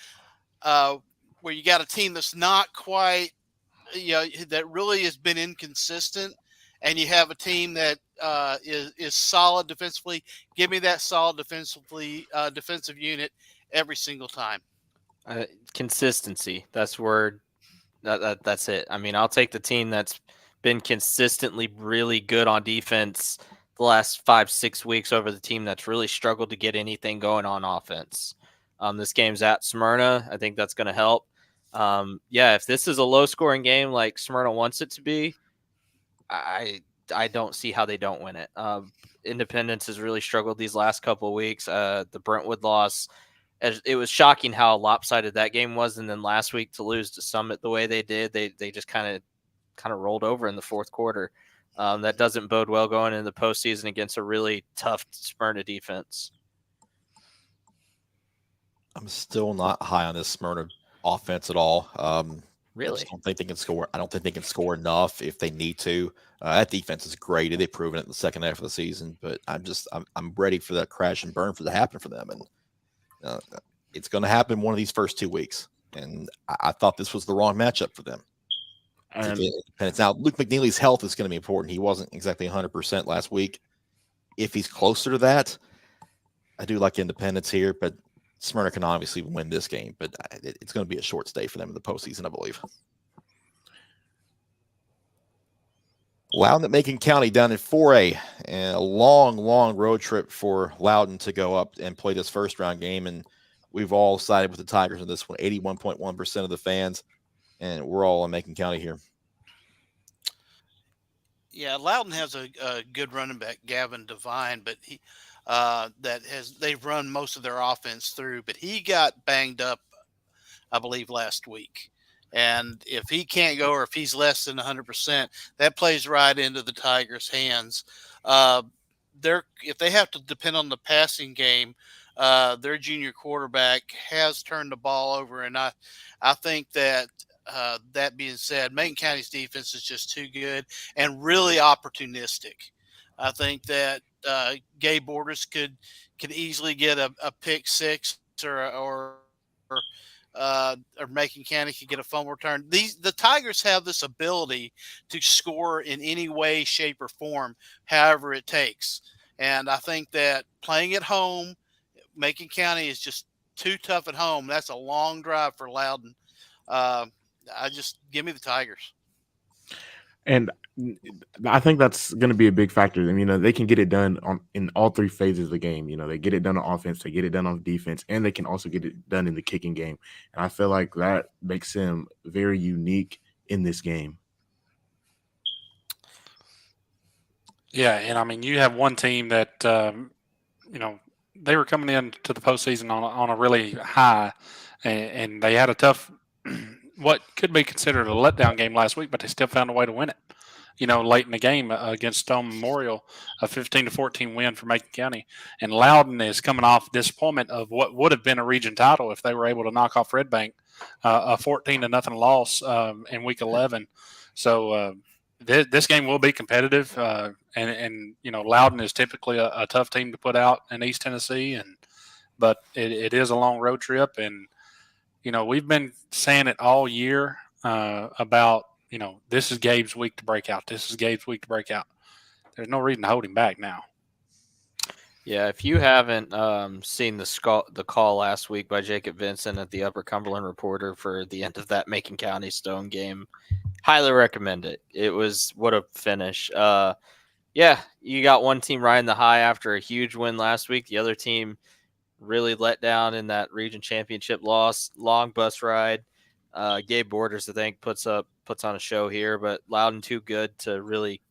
where you got a team that's not quite, that really has been inconsistent, and you have a team that is solid defensively, give me that solid defensive unit every single time. Consistency. That's word. That's it. I mean, I'll take the team that's been consistently really good on defense the last 5-6 weeks over the team that's really struggled to get anything going on offense. This game's at Smyrna. I think that's going to help. If this is a low-scoring game like Smyrna wants it to be, I don't see how they don't win it. Independence has really struggled these last couple of weeks. The Brentwood loss, it was shocking how lopsided that game was, and then last week to lose to Summit the way they did, they just kind of rolled over in the fourth quarter. That doesn't bode well going into the postseason against a really tough Smyrna defense. I'm still not high on this Smyrna offense at all. Really? I don't think they can score. I don't think they can score enough if they need to. That defense is great. They've proven it in the second half of the season, but I'm ready for that crash and burn to happen for them. And it's going to happen one of these first 2 weeks. And I thought this was the wrong matchup for them. And it's now Luke McNeely's health is going to be important. He wasn't exactly 100% last week. If he's closer to that, I do like Independence here, but Smyrna can obviously win this game, but it's going to be a short stay for them in the postseason, I believe. Loudon at Macon County down in 4A, and a long road trip for Loudon to go up and play this first round game. And we've all sided with the Tigers in this one, 81.1% of the fans, and we're all in Macon County here. Yeah, Loudon has a good running back, Gavin Devine, but they've run most of their offense through, but he got banged up, I believe, last week. And if he can't go, or if he's less than 100%, that plays right into the Tigers' hands. If they have to depend on the passing game, their junior quarterback has turned the ball over, and I think that that being said, Macon County's defense is just too good and really opportunistic. I think that Gabe Borders could easily get a pick six or Macon County could get a fumble return. The Tigers have this ability to score in any way, shape, or form, however it takes. And I think that playing at home, Macon County is just too tough at home. That's a long drive for Loudon. Give me the Tigers. And I think that's going to be a big factor. I mean, they can get it done in all three phases of the game. They get it done on offense, they get it done on defense, and they can also get it done in the kicking game. And I feel like that makes them very unique in this game. Yeah, and I mean, you have one team that, they were coming into the postseason on a really high, and they had a tough, what could be considered a letdown game last week, but they still found a way to win it. Late in the game against Stone Memorial, a 15-14 win for Macon County. And Loudon is coming off disappointment of what would have been a region title if they were able to knock off Red Bank, a 14-0 loss in week 11. So this game will be competitive, and Loudon is typically a tough team to put out in East Tennessee, but it is a long road trip, and we've been saying it all year about this is Gabe's week to break out. This is Gabe's week to break out. There's no reason to hold him back now. Yeah, if you haven't seen the call last week by Jacob Vincent at the Upper Cumberland Reporter for the end of that Macon County Stone game, highly recommend it. It was what a finish. You got one team riding the high after a huge win last week. The other team really let down in that region championship loss. Long bus ride. Gabe Borders, I think, puts on a show here, but Loudon too good to really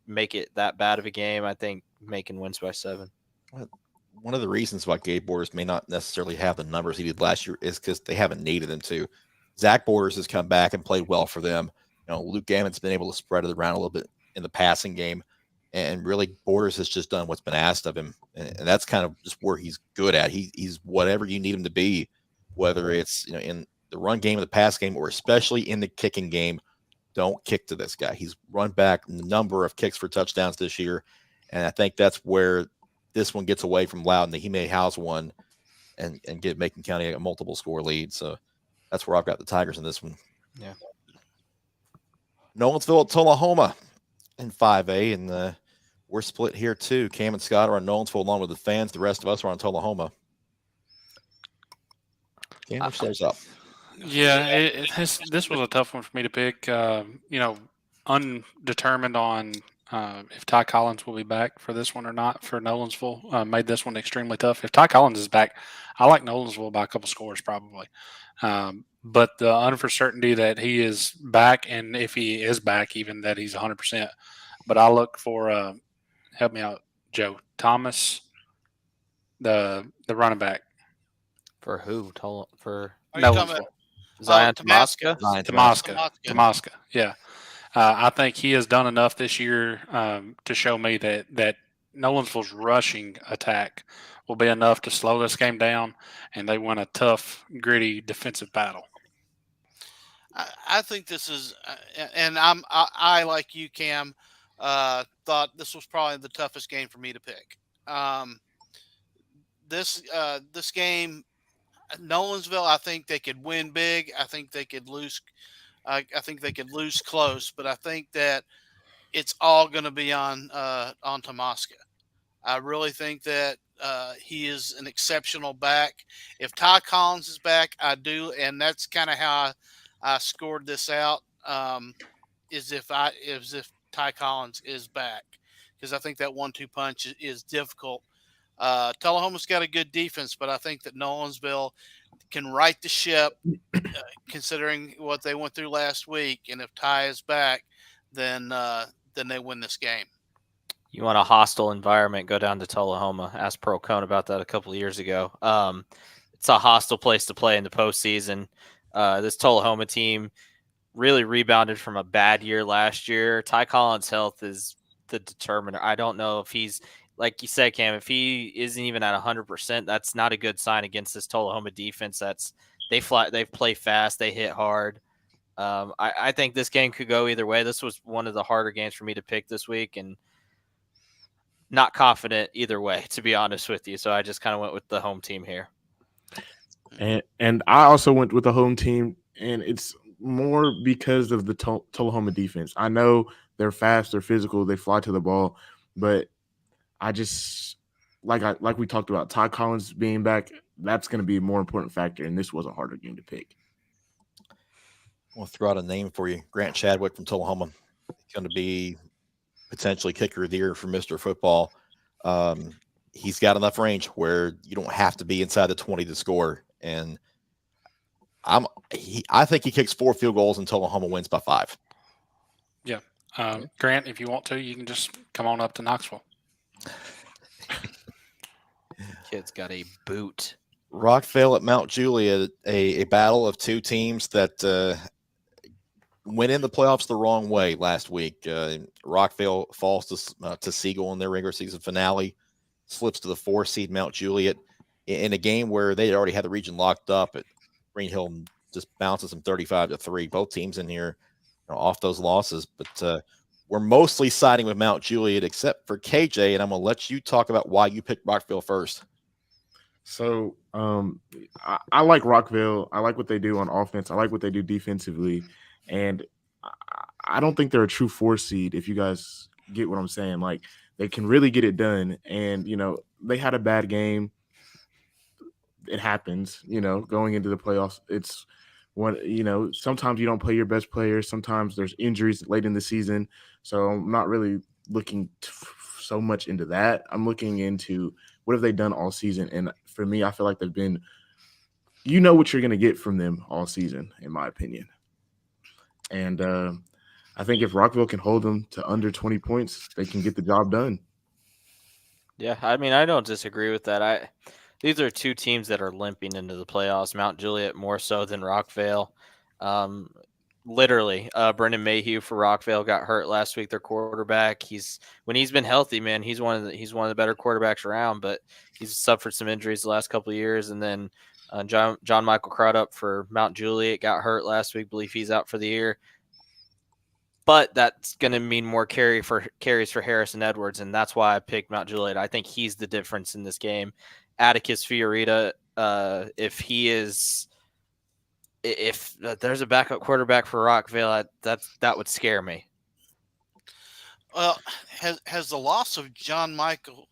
make it that bad of a game. I think Macon wins by 7. One of the reasons why Gabe Borders may not necessarily have the numbers he did last year is because they haven't needed him to. Zach Borders has come back and played well for them. Luke Gammon's been able to spread it around a little bit in the passing game, and really Borders has just done what's been asked of him, and that's kind of just where he's good at. He's whatever you need him to be, whether it's in the run game and the pass game, or especially in the kicking game, don't kick to this guy. He's run back a number of kicks for touchdowns this year, and I think that's where this one gets away from Loudon. That he may house one and get Macon County a multiple score lead. So that's where I've got the Tigers in this one. Yeah. Nolensville at Tullahoma in 5A, and we're split here too. Cam and Scott are on Nolensville along with the fans. The rest of us are on Tullahoma. Cam, which starts up? Yeah, this was a tough one for me to pick. Undetermined on if Ty Collins will be back for this one or not for Nolensville. Made this one extremely tough. If Ty Collins is back, I like Nolensville by a couple scores probably. But the uncertainty that he is back, and if he is back, even that he's 100%. But I look for help me out, Joe Thomas, the running back. For who? For Nolensville. Zion Tomaska? Tomaska. Yeah. I think he has done enough this year to show me that Nolensville's rushing attack will be enough to slow this game down, and they win a tough, gritty defensive battle. I think this is, and I like you, Cam, thought this was probably the toughest game for me to pick. This game, Nolensville, I think they could win big. I think they could lose. I think they could lose close, but I think that it's all going to be on Tomaska. I really think that he is an exceptional back. If Ty Collins is back, I do, and that's kind of how I scored this out. Is if Ty Collins is back, because I think that 1-2 punch is difficult. Tullahoma's got a good defense, but I think that Nolensville can right the ship, considering what they went through last week. And if Ty is back, then they win this game. You want a hostile environment, go down to Tullahoma. Ask Pro Cone about that a couple of years ago. It's a hostile place to play in the postseason. This Tullahoma team really rebounded from a bad year last year. Ty Collins' health is the determiner. I don't know if he's, like you said, Cam, if he isn't even at 100%, that's not a good sign against this Tullahoma defense. They play fast, they hit hard. I think this game could go either way. This was one of the harder games for me to pick this week, and not confident either way, to be honest with you. So I just kind of went with the home team here. And I also went with the home team, and it's more because of the Tullahoma defense. I know they're fast, they're physical, they fly to the ball, but I just like we talked about, Ty Collins being back, that's going to be a more important factor, and this was a harder game to pick. I'll throw out a name for you. Grant Chadwick from Tullahoma. He's going to be potentially kicker of the year for Mr. Football. He's got enough range where you don't have to be inside the 20 to score. And I think he kicks 4 field goals and Tullahoma wins by 5. Yeah. Grant, if you want to, you can just come on up to Knoxville. Kid's got a boot. Rockville at Mount Juliet, a battle of two teams that went in the playoffs the wrong way last week. Rockville falls to Siegel in their regular season finale, slips to the 4 seed Mount Juliet in a game where they already had the region locked up. At Green Hill just bounces them 35-3. Both teams in here off those losses, but we're mostly siding with Mount Juliet except for KJ, and I'm going to let you talk about why you picked Rockville first. So I like Rockville. I like what they do on offense. I like what they do defensively. And I don't think they're a true 4 seed, if you guys get what I'm saying. Like, they can really get it done. And, they had a bad game. It happens, going into the playoffs. It's sometimes you don't play your best players. Sometimes there's injuries late in the season. So I'm not really looking so much into that. I'm looking into what have they done all season. And for me, I feel like they've been, what you're going to get from them all season, in my opinion. And I think if Rockville can hold them to under 20 points, they can get the job done. Yeah, I mean, I don't disagree with that. These are two teams that are limping into the playoffs. Mount Juliet more so than Rockville. Literally, Brendan Mayhew for Rockville got hurt last week. Their quarterback. When he's been healthy, man, he's one of the better quarterbacks around. But he's suffered some injuries the last couple of years. And then John Michael Crudup for Mount Juliet got hurt last week. Believe he's out for the year. But that's going to mean more carries for Harrison Edwards, and that's why I picked Mount Juliet. I think he's the difference in this game. Atticus Fiorita, if there's a backup quarterback for Rockville, that would scare me. Well, has the loss of John Michael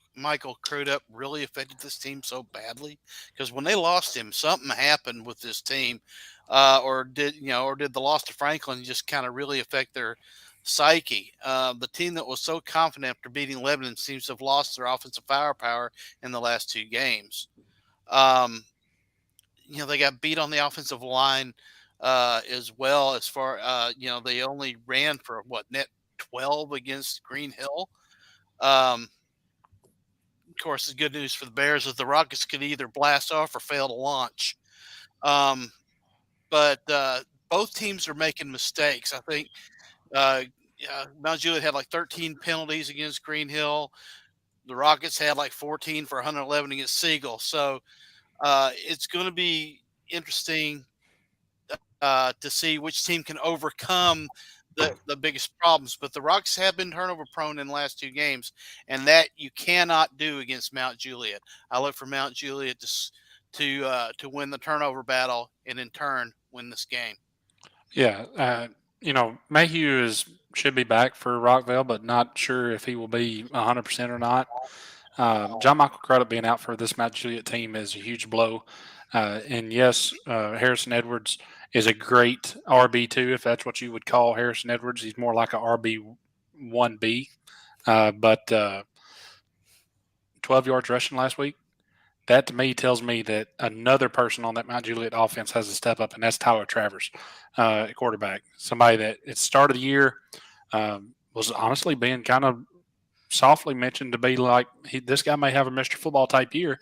Crudup really affected this team so badly? Because when they lost him, something happened with this team, or did the loss to Franklin just kind of really affect their psyche? The team that was so confident after beating Lebanon seems to have lost their offensive firepower in the last 2 games. They got beat on the offensive line as well. As far they only ran for net 12 against Green Hill. Of course, the good news for the Bears is the Rockets could either blast off or fail to launch. But both teams are making mistakes. I think Mount Juliet had like 13 penalties against Green Hill. The Rockets had like 14 for 111 against Siegel. So it's going to be interesting to see which team can overcome the biggest problems. But the Rockets have been turnover prone in the last 2 games, and that you cannot do against Mount Juliet. I look for Mount Juliet to win the turnover battle and in turn win this game. Yeah, Mayhew should be back for Rockville, but not sure if he will be 100% or not. John Michael Crudup being out for this Mount Juliet team is a huge blow. And yes, Harrison Edwards is a great RB2, if that's what you would call Harrison Edwards. He's more like a RB1B. But 12 yards rushing last week, that to me tells me that another person on that Mount Juliet offense has to step up, and that's Tyler Travers, quarterback. Somebody that at the start of the year was honestly being kind of softly mentioned to be like, this guy may have a Mr. Football type year.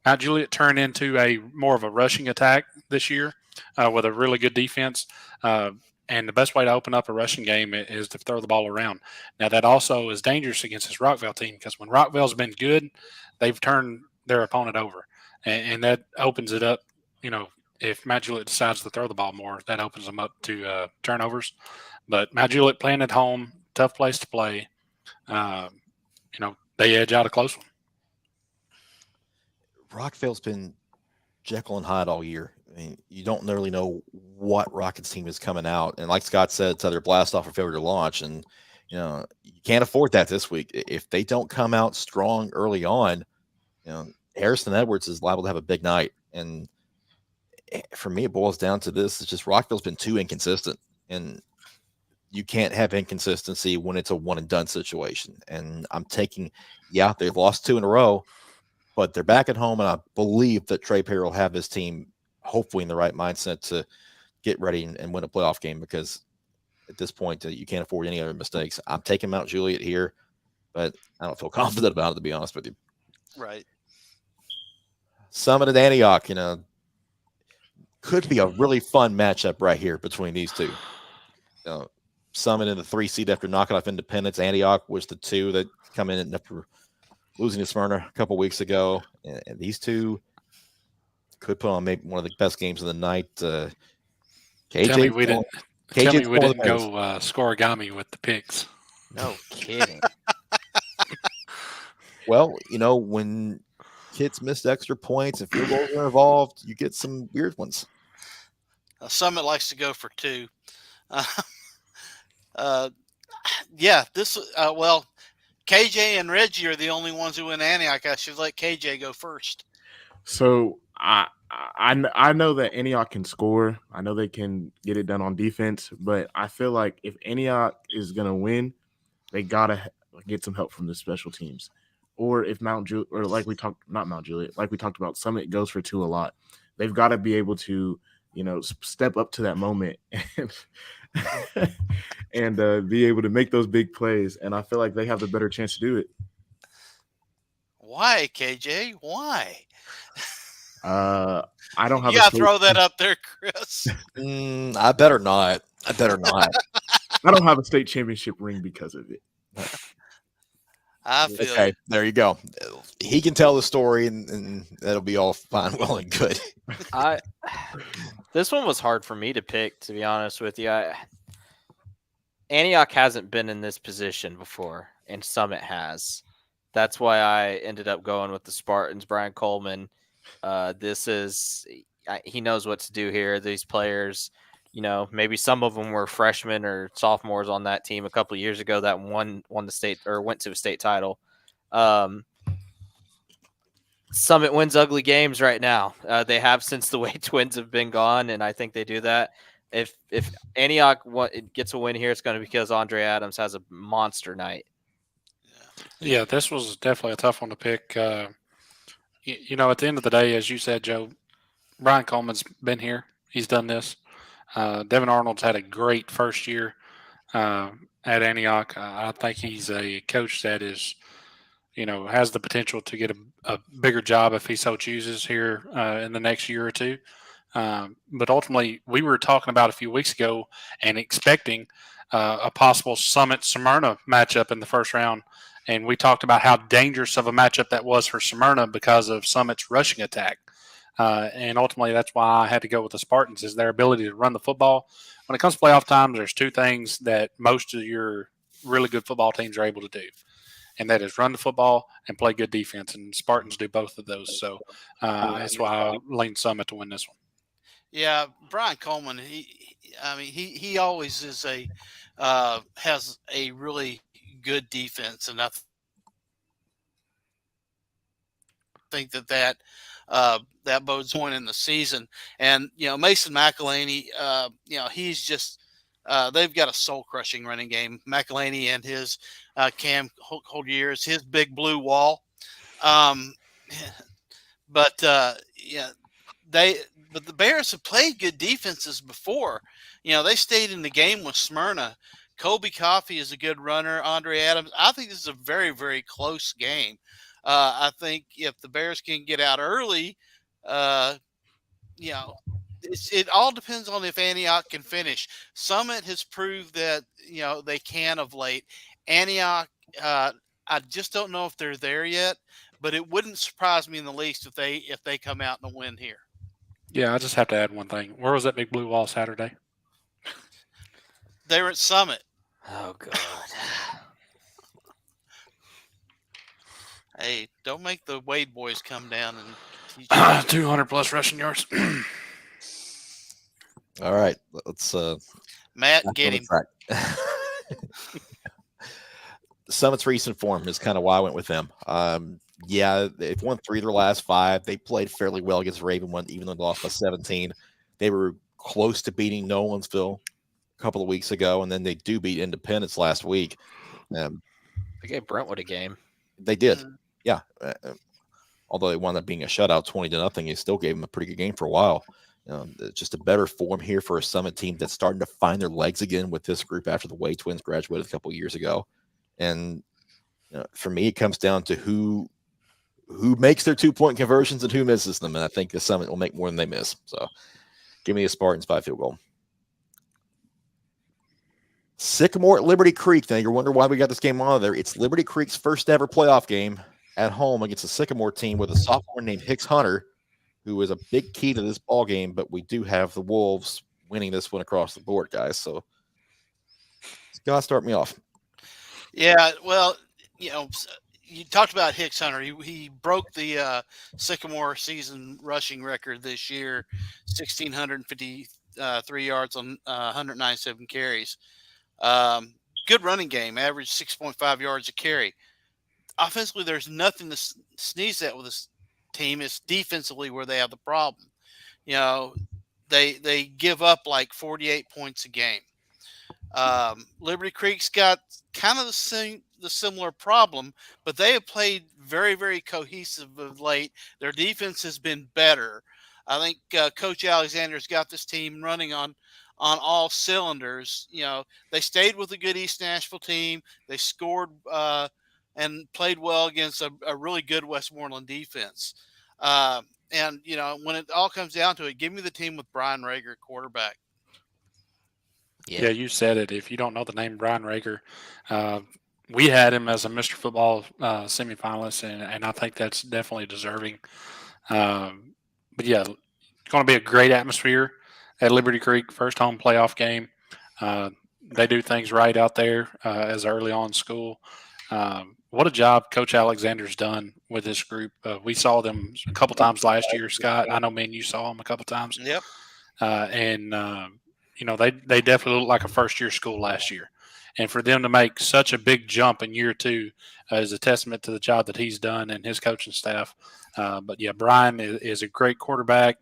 Mount Juliet turned into more of a rushing attack this year with a really good defense. And the best way to open up a rushing game is to throw the ball around. Now, that also is dangerous against this Rockville team because when Rockville's been good, they've turned their opponent over. And that opens it up. If Mount Juliet decides to throw the ball more, that opens them up to turnovers. But Mount Juliet playing at home, tough place to play. They edge out a close one. Rockville's been Jekyll and Hyde all year. I mean, you don't really know what Rockets team is coming out. And like Scott said, it's either blast off or failure to launch. And, you can't afford that this week. If they don't come out strong early on, Harrison Edwards is liable to have a big night. And for me, it boils down to this. It's just Rockville's been too inconsistent. And you can't have inconsistency when it's a one and done situation. And I'm taking, they've lost 2 in a row, but they're back at home. And I believe that Trey Perry will have his team hopefully in the right mindset to get ready and win a playoff game, because at this point you can't afford any other mistakes. I'm taking Mount Juliet here, but I don't feel confident about it, to be honest with you. Right. Summit and Antioch, could be a really fun matchup right here between these two. Summit in the 3 seed after knocking off Independence. Antioch was the 2 that come in after losing to Smyrna a couple weeks ago. And these two could put on maybe one of the best games of the night. Tell me we didn't go scoregami with the picks. No kidding. Well, when kids miss extra points and field goals are involved, you get some weird ones. Summit likes to go for 2. KJ and Reggie are the only ones who win Antioch. I should let KJ go first. So I know that Antioch can score. I know they can get it done on defense, but I feel like if Antioch is going to win, they got to get some help from the special teams. Or if like we talked about, Summit goes for 2 a lot. They've got to be able to, step up to that moment and be able to make those big plays. And I feel like they have the better chance to do it. Why, KJ? Why? I don't have. You gotta throw that up there, Chris. I better not. I don't have a state championship ring because of it. I feel Okay, you. there you go. He can tell the story, and that'll be all fine, well, and good. This one was hard for me to pick, to be honest with you. Antioch hasn't been in this position before, and Summit has. That's why I ended up going with the Spartans. Brian Coleman. He knows what to do here. These players, maybe some of them were freshmen or sophomores on that team a couple of years ago that won the state or went to a state title. Summit wins ugly games right now. They have since the way Twins have been gone, and I think they do that. If Antioch gets a win here, it's going to be because Andre Adams has a monster night. Yeah, this was definitely a tough one to pick. At the end of the day, as you said, Joe, Brian Coleman's been here. He's done this. Devin Arnold's had a great first year at Antioch. I think he's a coach that is, has the potential to get a bigger job if he so chooses here in the next year or two. But ultimately, we were talking about a few weeks ago and expecting a possible Summit-Smyrna matchup in the first round. And we talked about how dangerous of a matchup that was for Smyrna because of Summit's rushing attack. And ultimately, that's why I had to go with the Spartans, is their ability to run the football. When it comes to playoff times, there's two things that most of your really good football teams are able to do, and that is run the football and play good defense. And Spartans do both of those. So that's why I lean Summit to win this one. Yeah, Brian Coleman. He always is has a really good defense, and I think that bodes one in the season. And Mason McElhaney, he's just they've got a soul crushing running game. McElhaney and his Cam Holdyears, his big blue wall. But the Bears have played good defenses before. They stayed in the game with Smyrna. Colby Coffey is a good runner. Andre Adams. I think this is a very, very close game. I think if the Bears can get out early, it all depends on if Antioch can finish. Summit has proved that they can of late. Antioch, I just don't know if they're there yet, but it wouldn't surprise me in the least if they come out and win here. Yeah, I just have to add one thing. Where was that big blue wall Saturday? They were at Summit. Oh, God. Hey, don't make the Wade boys come down and teach 200 plus rushing yards. All right, let's Matt, get him. Summit's recent form is kind of why I went with them. They've won 3 of their last 5. They played fairly well against Ravenwood, even though they lost by 17. They were close to beating Nolensville a couple of weeks ago, and then they do beat Independence last week. They gave Brentwood a game. They did, yeah. Although it wound up being a shutout, 20-0, they still gave them a pretty good game for a while. Just a better form here for a Summit team that's starting to find their legs again with this group after the Wade twins graduated a couple of years ago. And for me, it comes down to who makes their 2-point conversions and who misses them. And I think the Summit will make more than they miss. So give me the Spartans by field goal. Sycamore at Liberty Creek. Now you're wondering why we got this game on there. It's Liberty Creek's first ever playoff game at home against a Sycamore team with a sophomore named Hicks Hunter, who is a big key to this ball game. But we do have the Wolves winning this one across the board, guys. So Scott, start me off. Yeah, well, you talked about Hicks Hunter. He broke the Sycamore season rushing record this year, 1,653 yards on 197 carries. Good running game, average 6.5 yards a carry. Offensively, there's nothing to sneeze at with this team. It's defensively where they have the problem. They give up like 48 points a game. Liberty Creek's got kind of the similar problem, but they have played very, very cohesive of late. Their defense has been better. I think Coach Alexander's got this team running on all cylinders. They stayed with a good East Nashville team. They scored and played well against a really good Westmoreland defense. And when it all comes down to it, give me the team with Brian Rager at quarterback. Yeah, you said it. If you don't know the name Brian Rager, we had him as a Mr. Football semifinalist, and I think that's definitely deserving. But yeah, it's going to be a great atmosphere at Liberty Creek, first home playoff game. They do things right out there as early on in school. What a job Coach Alexander's done with this group. We saw them a couple times last year, Scott. I know, man, you saw them a couple times. Yep. They definitely looked like a first-year school last year. And for them to make such a big jump in year two is a testament to the job that he's done and his coaching staff. But, yeah, Brian is a great quarterback.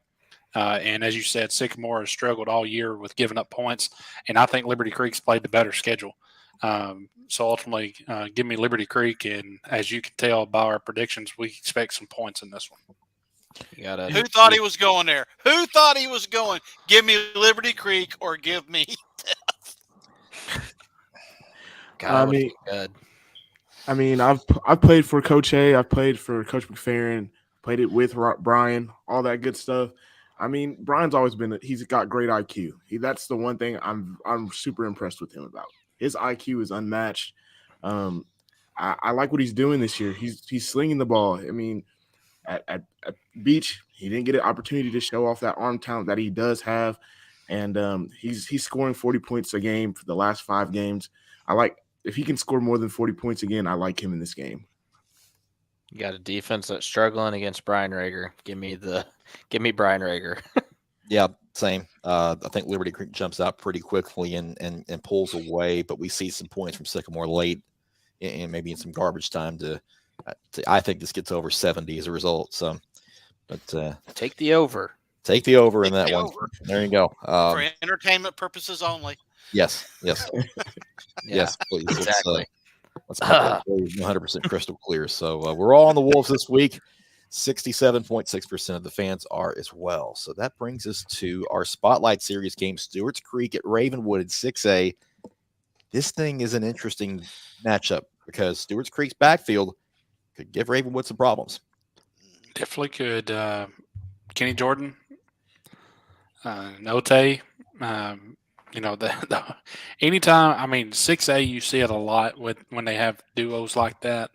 And as you said, Sycamore has struggled all year with giving up points. And I think Liberty Creek's played the better schedule. So ultimately, give me Liberty Creek. And as you can tell by our predictions, we expect some points in this one. Who thought he was going there? Who thought he was going? Give me Liberty Creek or give me God, I mean, I've played for Coach A. I've played for Coach McFerrin. Played it with Brian. All that good stuff. I mean, Brian's always he's got great IQ. That's the one thing I'm super impressed with him about. His IQ is unmatched. I like what he's doing this year. He's slinging the ball. I mean, at Beach, he didn't get an opportunity to show off that arm talent that he does have, and he's scoring 40 points a game for the last 5 games. If he can score more than 40 points again, I like him in this game. You got a defense that's struggling against Brian Rager. Give me Brian Rager. Yeah, same. I think Liberty Creek jumps out pretty quickly and pulls away, but we see some points from Sycamore late and maybe in some garbage time I think this gets over 70 as a result. So, but take the over. Take the over in that one. Over. There you go. For entertainment purposes only. Yes. Yes, please. Exactly. Let's make that 100% crystal clear. So we're all on the Wolves this week. 67.6% of the fans are as well. So that brings us to our Spotlight Series game, Stewart's Creek at Ravenwood in 6A. This thing is an interesting matchup because Stewart's Creek's backfield could give Ravenwood some problems. Definitely could. Kenny Jordan, Note, anytime, I mean, 6A, you see it a lot when they have duos like that.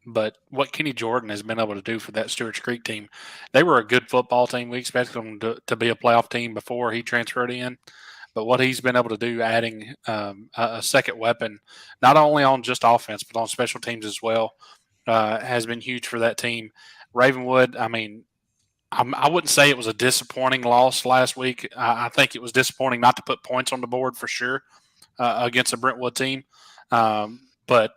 But what Kenny Jordan has been able to do for that Stewart's Creek team, they were a good football team. We expected them to be a playoff team before he transferred in. But what he's been able to do, adding a second weapon, not only on just offense, but on special teams as well, has been huge for that team. Ravenwood, I mean, I wouldn't say it was a disappointing loss last week. I think it was disappointing not to put points on the board for sure against a Brentwood team. But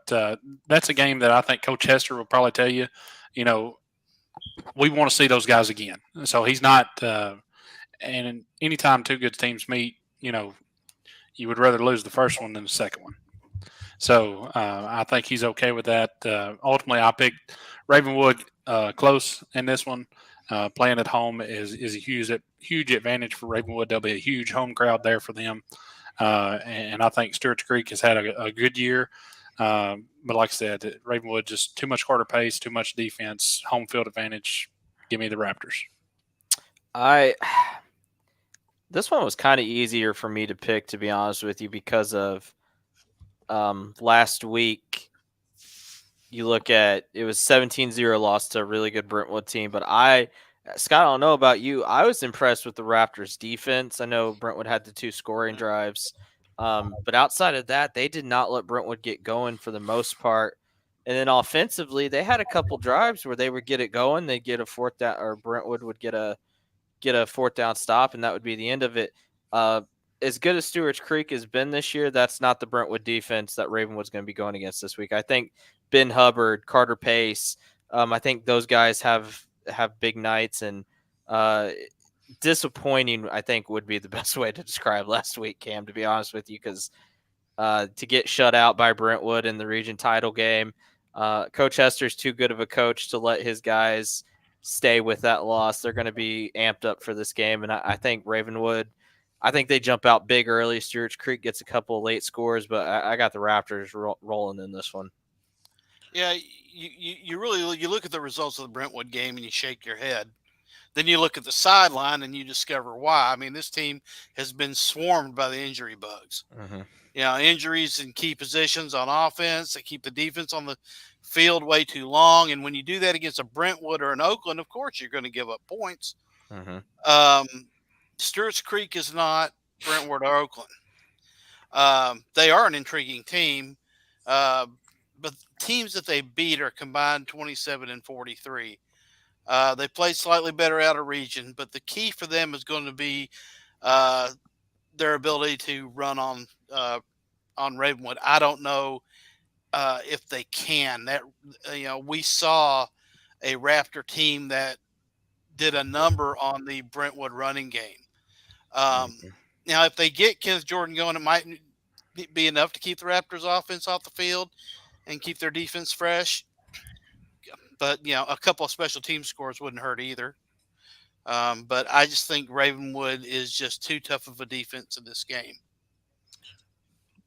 that's a game that I think Coach Hester will probably tell you, we want to see those guys again. So he's not and anytime two good teams meet, you would rather lose the first one than the second one. So I think he's okay with that. Ultimately, I picked Ravenwood close in this one. Playing at home is a huge advantage for Ravenwood. There'll be a huge home crowd there for them. And I think Stewart's Creek has had a good year. But like I said, Ravenwood, just too much quarter pace, too much defense, home field advantage. Give me the Raptors. This one was kind of easier for me to pick, to be honest with you, because of last week. You look at it was 17-0 loss to a really good Brentwood team, but Scott, I don't know about you. I was impressed with the Raptors defense. I know Brentwood had the 2 scoring drives, but outside of that, they did not let Brentwood get going for the most part. And then offensively, they had a couple drives where they would get it going. They'd get a 4th down, or Brentwood would get a 4th down stop, and that would be the end of it. As good as Stewart's Creek has been this year, that's not the Brentwood defense that Ravenwood's going to be going against this week. I think Ben Hubbard, Carter Pace, I think those guys have big nights, and disappointing, I think, would be the best way to describe last week, Cam, to be honest with you, because to get shut out by Brentwood in the region title game, Coach Hester's too good of a coach to let his guys stay with that loss. They're going to be amped up for this game, and I think Ravenwood, I think they jump out big early. Stewart's Creek gets a couple of late scores, but I got the Raptors rolling in this one. Yeah, you really look at the results of the Brentwood game and you shake your head. then you look at the sideline and you discover why. I mean, this team has been swarmed by the injury bugs. Injuries in key positions on offense. They keep the defense on the field way too long. And when you do that against a Brentwood or an Oakland, of course, you're going to give up points. Stewart's Creek is not Brentwood or Oakland. They are an intriguing team. But teams that they beat are combined 27 and 43. They played slightly better out of region, but the key for them is going to be their ability to run on Ravenwood. I don't know if they can. That we saw a Raptor team that did a number on the Brentwood running game. Now, if they get Kenneth Jordan going, it might be enough to keep the Raptors' offense off the field and keep their defense fresh. But a couple of special team scores wouldn't hurt either. But I just think Ravenwood is just too tough of a defense in this game.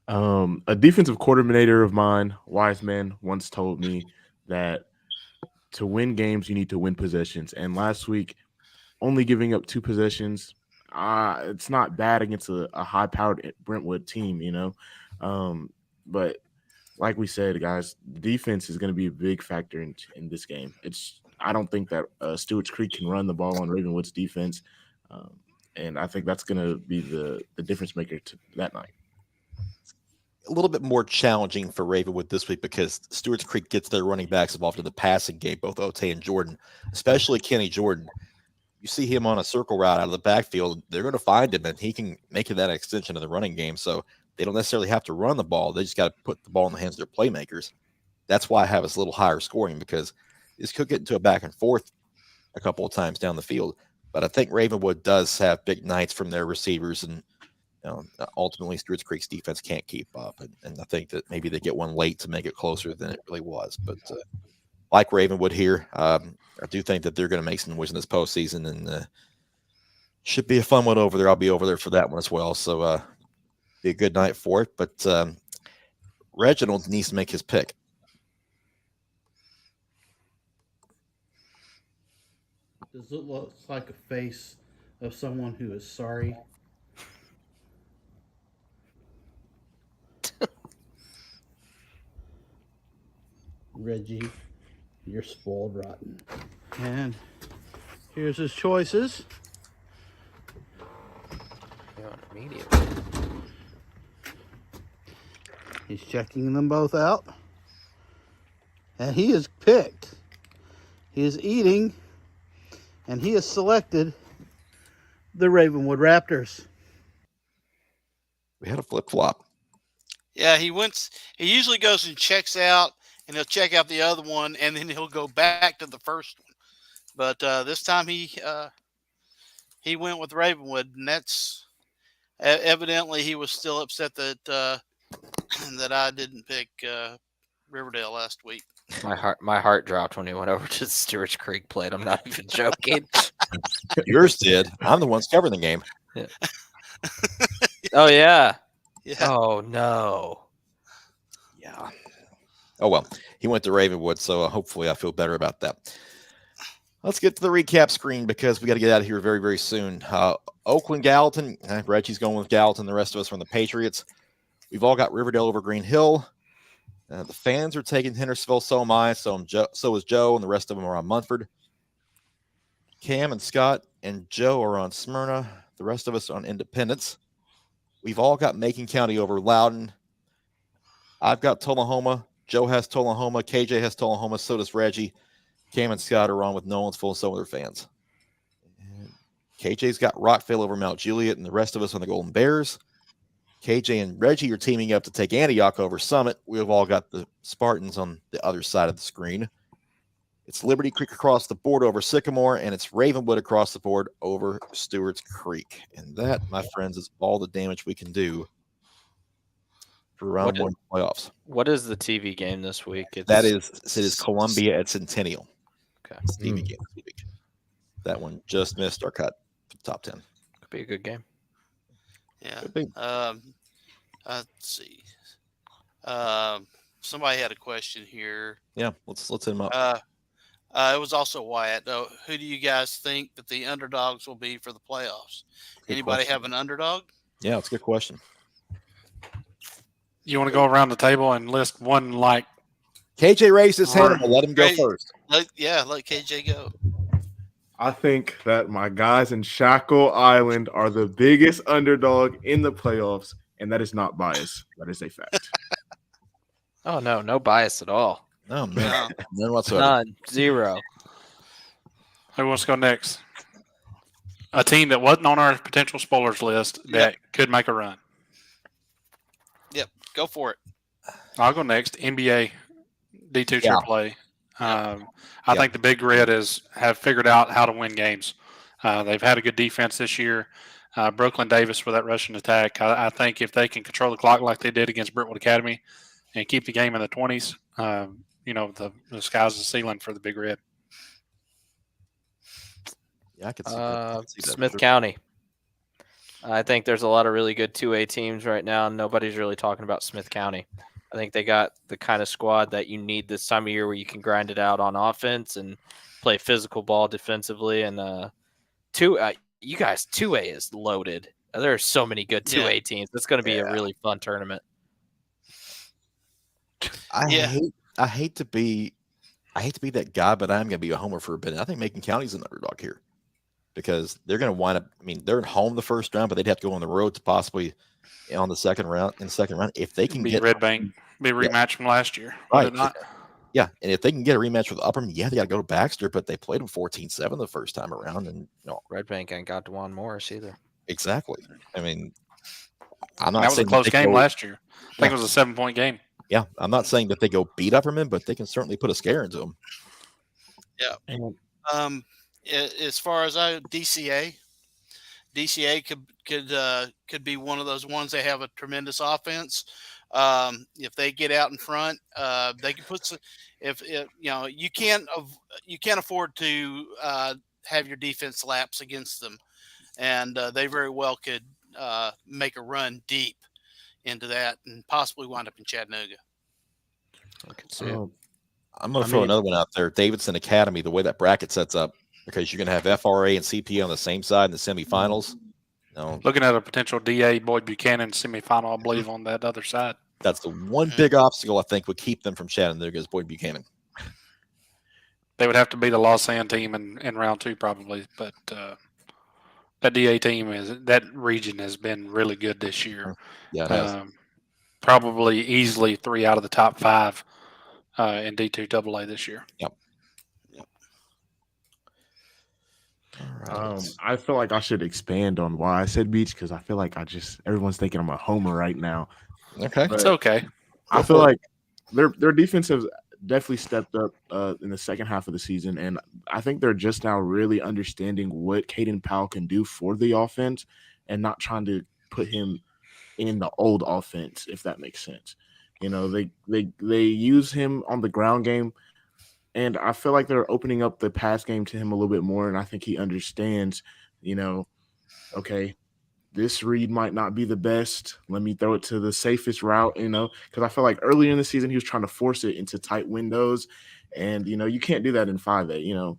A defensive coordinator of mine, Wiseman, once told me that to win games, you need to win possessions. And last week, only giving up 2 possessions, it's not bad against a high-powered Brentwood team, But like we said, guys, defense is going to be a big factor in this game. I don't think that Stewart's Creek can run the ball on Ravenwood's defense, and I think that's going to be the difference maker that night. A little bit more challenging for Ravenwood this week because Stewart's Creek gets their running backs involved in the passing game, both Otay and Jordan, especially Kenny Jordan. You see him on a circle route out of the backfield, they're going to find him, and he can make it that extension of the running game. So they don't necessarily have to run the ball. They just got to put the ball in the hands of their playmakers. That's why I have us a little higher scoring, because this could get into a back and forth a couple of times down the field. But I think Ravenwood does have big nights from their receivers, and ultimately Stewart's Creek's defense can't keep up. And I think that maybe they get one late to make it closer than it really was. But like Ravenwood here, I do think that they're going to make some noise in this postseason, and should be a fun one over there. I'll be over there for that one as well. So be a good night for it. But Reginald needs to make his pick. Does it look like a face of someone who is sorry? Reggie, you're spoiled rotten. And here's his choices. Immediately. He's checking them both out. And he is picked. He is eating. And he has selected the Ravenwood Raptors. We had a flip-flop. Yeah, he usually goes and checks out, and he'll check out the other one, and then he'll go back to the first one. But this time he went with Ravenwood, and that's evidently he was still upset that that I didn't pick Riverdale last week. My heart dropped when he went over to Stewart's Creek played. I'm not even joking. Yours did. I'm the ones covering the game. Yeah. Oh yeah. Yeah. Oh no. Yeah. Oh well, he went to Ravenwood, so hopefully I feel better about that. Let's get to the recap screen because we got to get out of here very, very soon. Oakland, Gallatin. Reggie's going with Gallatin. The rest of us from the Patriots. We've all got Riverdale over Green Hill. The fans are taking Hendersonville, so am I. So is Joe, and the rest of them are on Munford. Cam and Scott and Joe are on Smyrna. The rest of us on Independence. We've all got Macon County over Loudon. I've got Tullahoma. Joe has Tullahoma. KJ has Tullahoma. So does Reggie. Cam and Scott are on with Nolansville, and so are their fans. And KJ's got Rockville over Mount Juliet, and the rest of us on the Golden Bears. KJ and Reggie are teaming up to take Antioch over Summit. We've all got the Spartans on the other side of the screen. It's Liberty Creek across the board over Sycamore, and it's Ravenwood across the board over Stewart's Creek. And that, my friends, is all the damage we can do for round one playoffs. What is the TV game this week? It is Columbia at Centennial. Okay. It's TV game this week. That one just missed our cut for the top 10. Could be a good game. Yeah. Let's see. Somebody had a question here. Yeah, let's hit him up. It was also Wyatt. Who do you guys think that the underdogs will be for the playoffs? Anybody question. have an underdog? Yeah, it's a good question. You want to go around the table and list one like KJ raised his hand. We'll let him go Great. first. Let KJ go. I think that my guys in Shackle Island are the biggest underdog in the playoffs, and that is not bias. That is a fact. Oh no bias at all. No, man. None whatsoever. None. Zero. who wants to go next? A team that wasn't on our potential spoilers list that could make a run. Yep, go for it. I'll go next. NBA D2 AAA. I think the Big Red have figured out how to win games. They've had a good defense this year. Brooklyn Davis with that Russian attack. I think if they can control the clock like they did against Brentwood Academy and keep the game in the 20s, the sky's the ceiling for the Big Red. Yeah, I could see that. Smith County. I think there's a lot of really good 2A teams right now, and nobody's really talking about Smith County. I think they got the kind of squad that you need this time of year where you can grind it out on offense and play physical ball defensively. And you guys, 2A is loaded. There are so many good 2A teams. It's going to be a really fun tournament. I hate to be that guy, but I'm going to be a homer for a bit. I think Macon County's an underdog here because they're going to wind up. I mean, they're at home the first round, but they'd have to go on the road to possibly on the second round. If they can get Red Bank, be a rematch from last year, right? Not? Yeah, and if they can get a rematch with Upperman, they got to go to Baxter, but they played them 14-7 the first time around, and Red Bank ain't got DeJuan Morris either. Exactly. I mean, I'm not that was saying a close game last year. I think Yeah. it was a 7-point game. Yeah, I'm not saying that they go beat Upperman, but they can certainly put a scare into them. Yeah. As far as DCA could be one of those ones. They have a tremendous offense. If they get out in front, they can put some. If you can't afford to have your defense lapse against them, and they very well could make a run deep into that and possibly wind up in Chattanooga. I can see it. I'm going to throw another one out there. Davidson Academy, the way that bracket sets up, because you're going to have FRA and CPA on the same side in the semifinals. Looking at a potential DA Boyd Buchanan semifinal, I believe, on that other side. That's the one big obstacle I think would keep them from Chattanooga is Boyd Buchanan. They would have to beat a Los Angeles team in round 2 probably, but that DA team that region has been really good this year. Yeah, it has. Probably easily 3 out of the top 5 in D2 AA this year. Yep. All right. I feel like I should expand on why I said Beach because I feel like everyone's thinking I'm a homer right now. Okay, it's okay. I feel like their defense has definitely stepped up in the second half of the season, and I think they're just now really understanding what Caden Powell can do for the offense, and not trying to put him in the old offense, if that makes sense. They use him on the ground game, and I feel like they're opening up the pass game to him a little bit more, and I think he understands, okay, this read might not be the best. Let me throw it to the safest route, because I feel like earlier in the season he was trying to force it into tight windows, and you can't do that in 5A.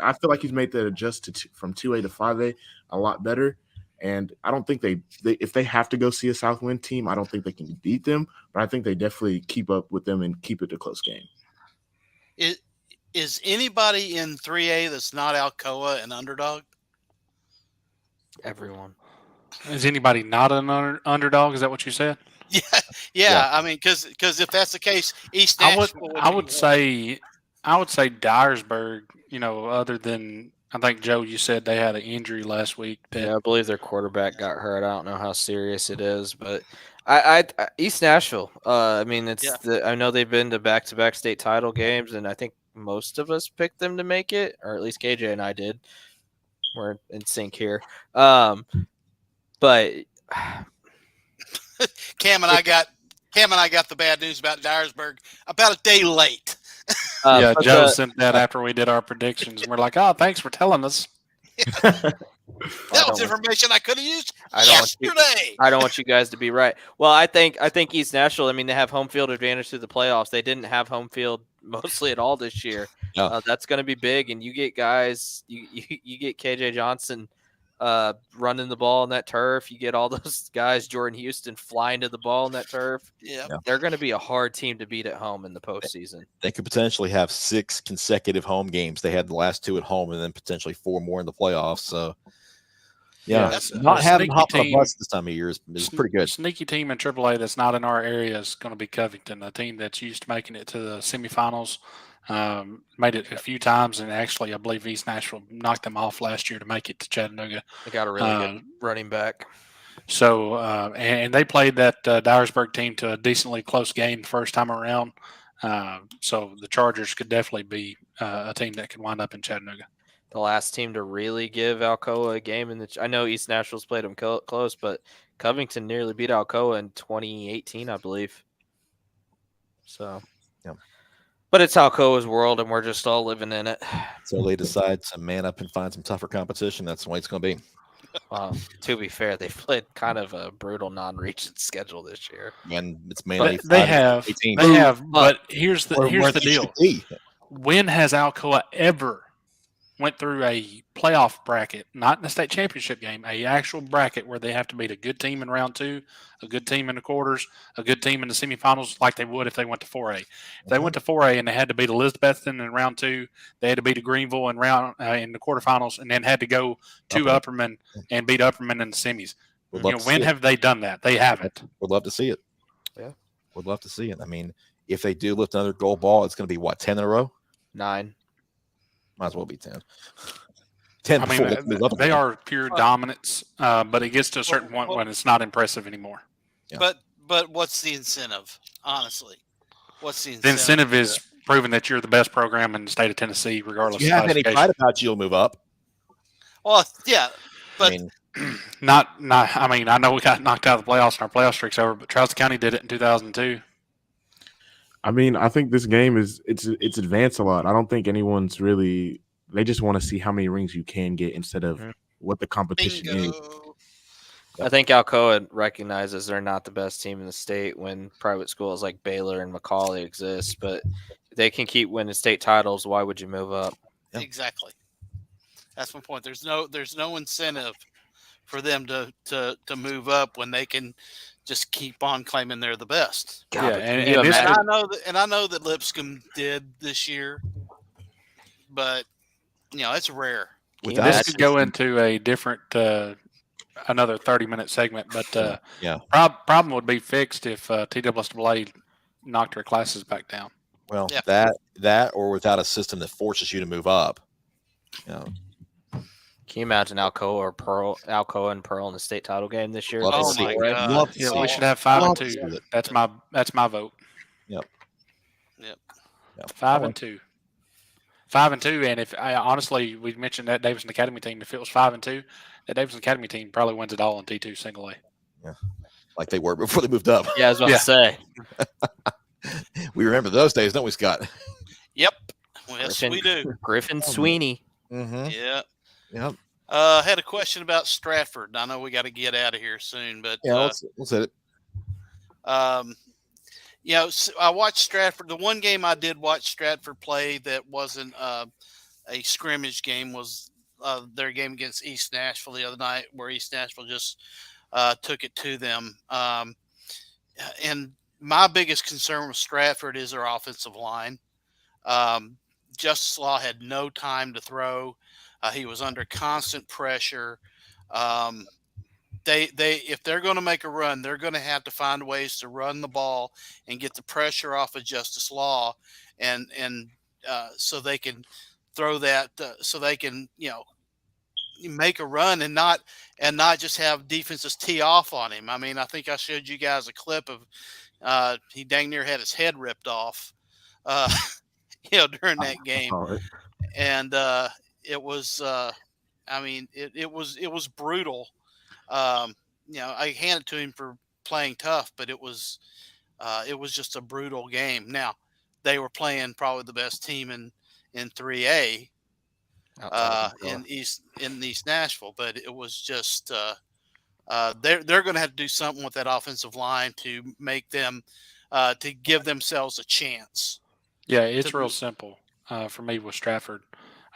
I feel like he's made that adjust from 2A to 5A a lot better, and I don't think they if they have to go see a Southwind team, I don't think they can beat them, but I think they definitely keep up with them and keep it a close game. Is anybody in 3A that's not Alcoa an underdog? Everyone. Is anybody not an underdog? Is that what you said? Yeah. I mean, because if that's the case, East Nashville. I would say Dyersburg. Other than I think Joe, you said they had an injury last week. I believe their quarterback got hurt. I don't know how serious it is, but I East Nashville. I know they've been to back-to-back state title games, and I think most of us picked them to make it, or at least KJ and I did. We're in sync here. But Cam and I got the bad news about Dyersburg about a day late. Joe sent that after we did our predictions, and we're like, "Oh, thanks for telling us." That was information I could have used yesterday. I don't want you guys to be right. Well, I think East Nashville. I mean, they have home field advantage through the playoffs. They didn't have home field mostly at all this year. That's going to be big, and you get guys. You get KJ Johnson running the ball on that turf. You get all those guys, Jordan Houston, flying to the ball on that turf. Yeah. They're going to be a hard team to beat at home in the postseason. They could potentially have 6 consecutive home games. They had the last 2 at home, and then potentially 4 more in the playoffs. So, not having hop on a bus this time of year is pretty good. Sneaky team in AAA that's not in our area is going to be Covington, a team that's used to making it to the semifinals. Made it a few times, and actually, I believe East Nashville knocked them off last year to make it to Chattanooga. They got a really good running back. So, and they played that Dyersburg team to a decently close game the first time around. So the Chargers could definitely be a team that could wind up in Chattanooga. The last team to really give Alcoa a game I know East Nashville's played them close, but Covington nearly beat Alcoa in 2018, I believe. So, but it's Alcoa's world, and we're just all living in it. So they decide to man up and find some tougher competition. That's the way it's going to be. Well, to be fair, they've played kind of a brutal non-region schedule this year, and it's mainly they have. But here's the deal: when has Alcoa ever went through a playoff bracket, not in the state championship game, a actual bracket where they have to beat a good team in round 2, a good team in the quarters, a good team in the semifinals, like they would if they went to 4A? If they went to 4A and they had to beat Elizabethton in round 2, they had to beat a Greenville in in the quarterfinals, and then had to go to Upperman and beat Upperman in the semis. When have they done that? They haven't. Would love to see it. Yeah, would love to see it. I mean, if they do lift another gold ball, it's going to be what, 10 in a row? 9. Might as well be 10. 10. I mean, they are pure dominance, but it gets to a certain point when it's not impressive anymore. Yeah. But what's the incentive? Honestly, what's the incentive? The incentive is proving that you're the best program in the state of Tennessee, regardless. If you have any pride about you'll move up. Well, yeah, but I mean, not. I mean, I know we got knocked out of the playoffs and our playoff streak's over, but Charleston County did it in 2002. I mean, I think this game it's advanced a lot. I don't think anyone's really. They just want to see how many rings you can get instead of what the competition is. I think Alcoa recognizes they're not the best team in the state when private schools like Baylor and McCallie exist, but if they can keep winning state titles, why would you move up? Yep. Exactly. That's my point. There's no incentive for them to move up when they can just keep on claiming they're the best. God, and I know that Lipscomb did this year, but it's rare. This could go into a different another 30-minute segment, but problem would be fixed if TSSAA knocked their classes back down. Well, that or without a system that forces you to move up. Can you imagine Alcoa and Pearl in the state title game this year? Oh my God! We should have 5 and 2. That's my vote. Yep. 5 and 2. 5 and 2, and if honestly, we mentioned that Davidson Academy team. If it was 5 and 2, that Davidson Academy team probably wins it all in T2 single A. Yeah, like they were before they moved up. Yeah, I was about to say. We remember those days, don't we, Scott? Yep. Well, yes, we do. Griffin Sweeney. Mm-hmm. Yeah. Yep. Had a question about Stratford. I know we got to get out of here soon, but let's hit it. I watched Stratford. The one game I did watch Stratford play that wasn't a scrimmage game was their game against East Nashville the other night, where East Nashville just took it to them. And my biggest concern with Stratford is their offensive line. Justice Law had no time to throw. He was under constant pressure. If they're going to make a run, they're going to have to find ways to run the ball and get the pressure off of Justice Law, and so they can throw that, so they can make a run and not just have defenses tee off on him. I mean, I think I showed you guys a clip of he dang near had his head ripped off, during that game, and it was it was brutal. I hand it to him for playing tough, but it was just a brutal game. Now, they were playing probably the best team in 3A in East Nashville, but it was just they're going to have to do something with that offensive line to make them to give themselves a chance. Yeah, it's real simple. for me with Stratford.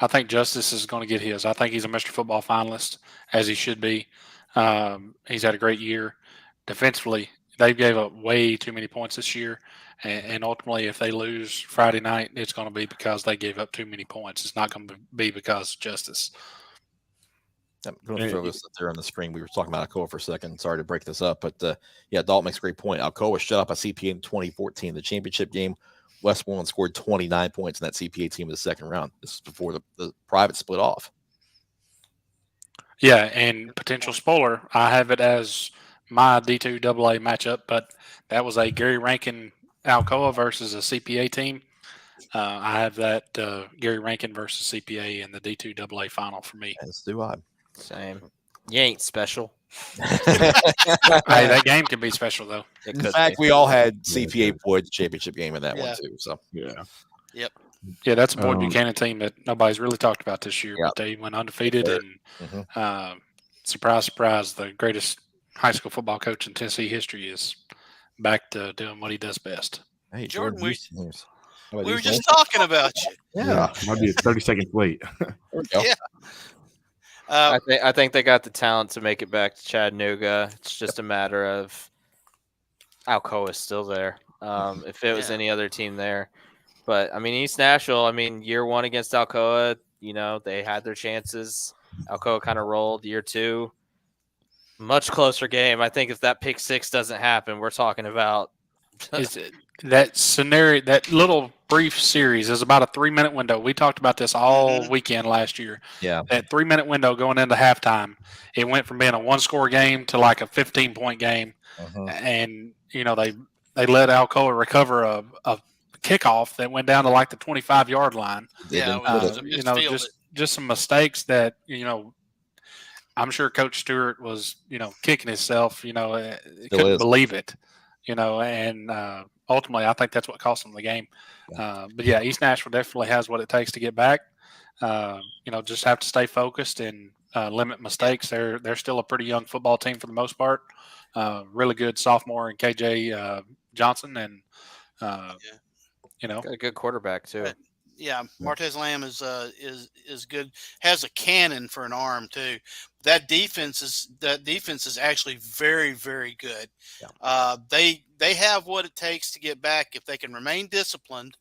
I think Justice is going to get his. I think he's a Mr. Football finalist, as he should be. He's had a great year. Defensively, they gave up way too many points this year. And ultimately, if they lose Friday night, it's going to be because they gave up too many points. It's not going to be because of Justice. I'm going to throw this up there on the screen. We were talking about Alcoa for a second. Sorry to break this up, but Dalton makes a great point. Alcoa shut up a CPA in 2014, the championship game. Westmoreland scored 29 points in that CPA team in the second round. This is before the private split off. Yeah, and potential spoiler, I have it as my D2 AA matchup, but that was a Gary Rankin Alcoa versus a CPA team. I have that Gary Rankin versus CPA in the D2 AA final for me. As do I. Same. You ain't special. Hey, that game can be special though. In fact, we all had CPA Boyd championship game in that one too. So yeah. Yep. Yeah, that's a Boyd Buchanan team that nobody's really talked about this year, but they went undefeated and surprise, surprise, the greatest high school football coach in Tennessee history is back to doing what he does best. Hey, Jordan, we were were just talking about you. Yeah, might be 30 seconds late. There we go. Yeah. I think they got the talent to make it back to Chattanooga. It's just a matter of Alcoa is still there. If it was any other team there, but I mean East Nashville. I mean year one against Alcoa, they had their chances. Alcoa kind of rolled. Year two, much closer game. I think if that pick six doesn't happen, we're talking about that scenario. That little brief series is about a 3-minute window. We talked about this all weekend last year. Yeah. That 3-minute window going into halftime, it went from being a 1-score game to like a 15-point game. And, they let Alcoa recover a kickoff that went down to like the 25-yard line. Just some mistakes that, I'm sure Coach Stewart was, kicking himself, couldn't believe it, and ultimately I think that's what cost them the game. But yeah, East Nashville definitely has what it takes to get back. Just have to stay focused and limit mistakes. They're still a pretty young football team for the most part. Really good sophomore in KJ Johnson, and got a good quarterback too. Yeah, Martez Lamb is good. Has a cannon for an arm too. That defense is actually very, very good. Yeah. They have what it takes to get back if they can remain disciplined,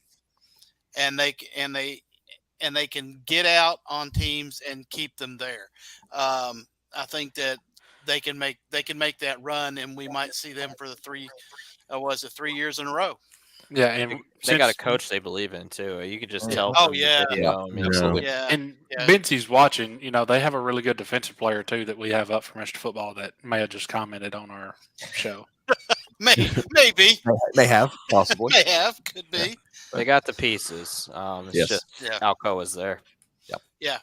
and they can get out on teams and keep them there. I think that they can make that run, and we might see them for the 3 years in a row. Yeah, and they got a coach they believe in too. You can just tell. Oh yeah, absolutely. Yeah. And Bensie's watching. They have a really good defensive player too that we have up for Mr. Football that may have just commented on our show. Maybe they have possibly. They have, could be. They got the pieces. It's just Alcoa's there. Yep. Yeah.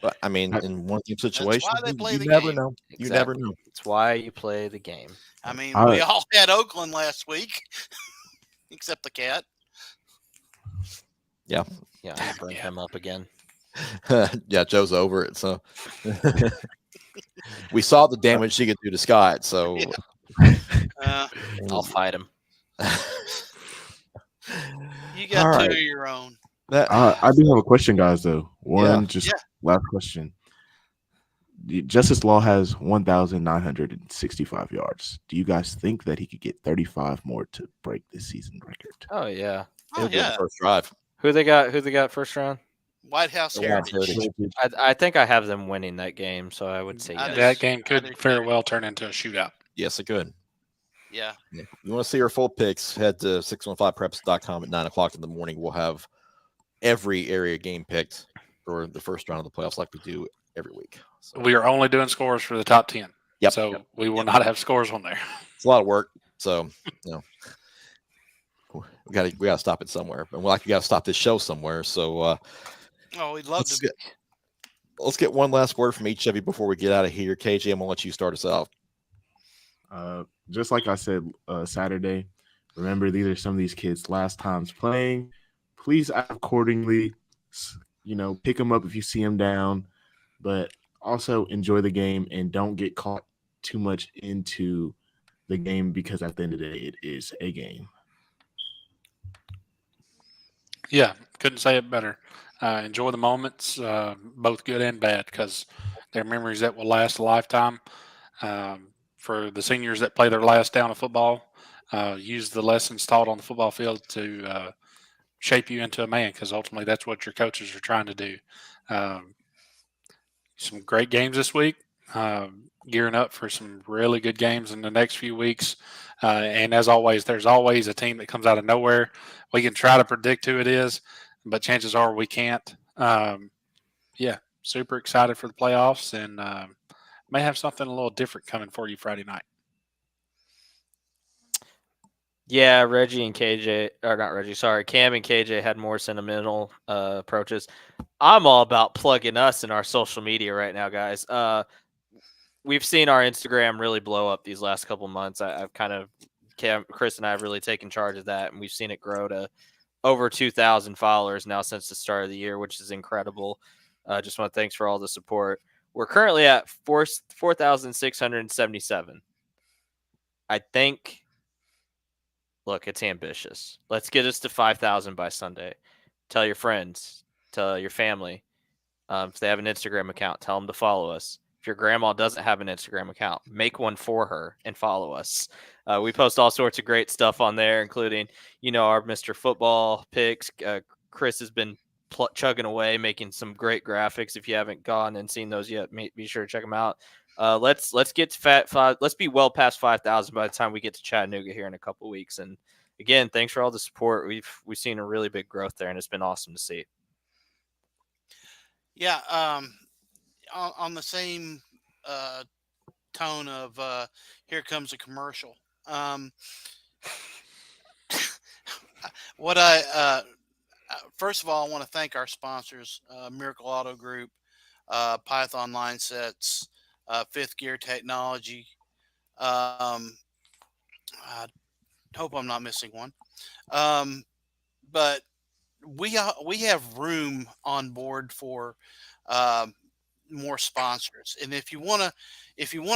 But I mean, in one team situation, you never know. Exactly. You never know. It's why you play the game. I mean, we all had Oakland last week, except the cat. Yeah. Yeah, I'll bring him up again. Yeah, Joe's over it. So we saw the damage she could do to Scott. So I'll fight him. You got two of your own. I do have a question, guys. Though last question. Justice Law has 1,965 yards. Do you guys think that he could get 35 more to break this season record? Oh yeah. First drive. Who they got first round? White House Heritage. I think I have them winning that game, so I would say yes. That game could very well turn into a shootout. Yes, it could. Yeah. You want to see our full picks, head to 615preps.com at 9 o'clock in the morning. We'll have every area game picked for the first round of the playoffs like we do every week. So. We are only doing scores for the top 10. Yep. So we will not have scores on there. It's a lot of work. So, we got to stop it somewhere. And we got to stop this show somewhere. So, we'd love to. Let's get one last word from each of you before we get out of here. KJ, I'm going to let you start us out. Just like I said Saturday, remember these are some of these kids' last times playing. Please act accordingly. Pick them up if you see them down, but also enjoy the game and don't get caught too much into the game because at the end of the day, it is a game. Yeah, couldn't say it better. Enjoy the moments, both good and bad, because they're memories that will last a lifetime. For the seniors that play their last down of football, use the lessons taught on the football field to shape you into a man, because ultimately that's what your coaches are trying to do. Um, some great games this week. Gearing up for some really good games in the next few weeks. And as always, there's always a team that comes out of nowhere. We can try to predict who it is, but chances are we can't. Yeah, super excited for the playoffs, and may have something a little different coming for you Friday night. Yeah, Reggie and KJ, or not Reggie, sorry, Cam and KJ had more sentimental approaches. I'm all about plugging us in our social media right now, guys. We've seen our Instagram really blow up these last couple months. I've kind of, Chris and I have really taken charge of that, and we've seen it grow to over 2,000 followers now since the start of the year, which is incredible. Just want to thanks for all the support. We're currently at 4,677. I think, look, it's ambitious. Let's get us to 5,000 by Sunday. Tell your friends, tell your family. If they have an Instagram account, tell them to follow us. If your grandma doesn't have an Instagram account, make one for her and follow us. We post all sorts of great stuff on there, including, our Mr. Football picks. Chris has been chugging away, making some great graphics. If you haven't gone and seen those yet, be sure to check them out. Let's get to let's be well past 5,000 by the time we get to Chattanooga here in a couple weeks. And again, thanks for all the support. We've seen a really big growth there, and it's been awesome to see. Yeah, on the same tone of here comes a commercial. First of all, I want to thank our sponsors, Miracle Auto Group, Python Line Sets, Fifth Gear Technology. I hope I'm not missing one. But we have room on board for more sponsors, and if you want to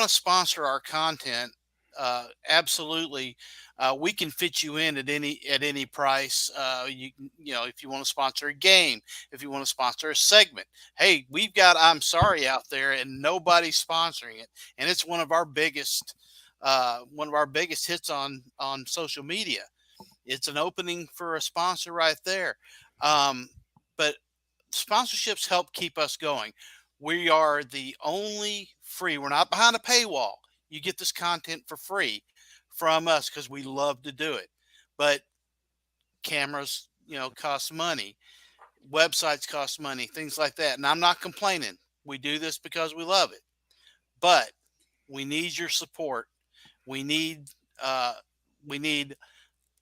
sponsor our content, absolutely, we can fit you in at any price. If you want to sponsor a game, if you want to sponsor a segment, hey, we've got I'm Sorry out there, and nobody's sponsoring it, and it's one of our biggest hits on social media. It's an opening for a sponsor right there. But sponsorships help keep us going. We are the only free. We're not behind a paywall. You get this content for free from us because we love to do it. But cameras, cost money. Websites cost money, things like that. And I'm not complaining. We do this because we love it. But we need your support. We need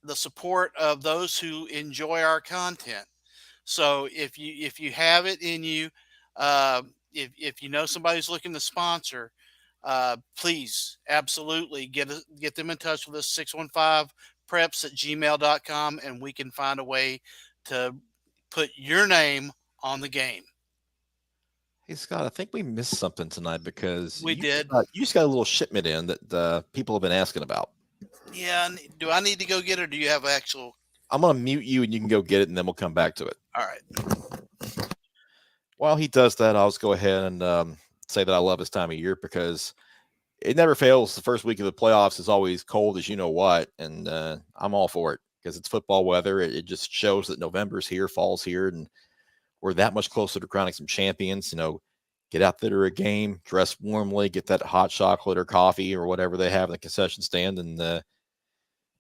the support of those who enjoy our content. So if you have it in you, if you know somebody who's looking to sponsor, please absolutely get them in touch with us, 615preps@gmail.com, and we can find a way to put your name on the game. Hey, Scott, I think we missed something tonight because we did. You just got a little shipment in that people have been asking about. Yeah. Do I need to go get it, or do you have actual? I'm going to mute you and you can go get it, and then we'll come back to it. All right. While he does that, I'll just go ahead and say that I love this time of year because it never fails. The first week of the playoffs is always cold as you know what, and I'm all for it because it's football weather. It just shows that November's here, fall's here, and we're that much closer to crowning some champions. Get out there to a game, dress warmly, get that hot chocolate or coffee or whatever they have in the concession stand, and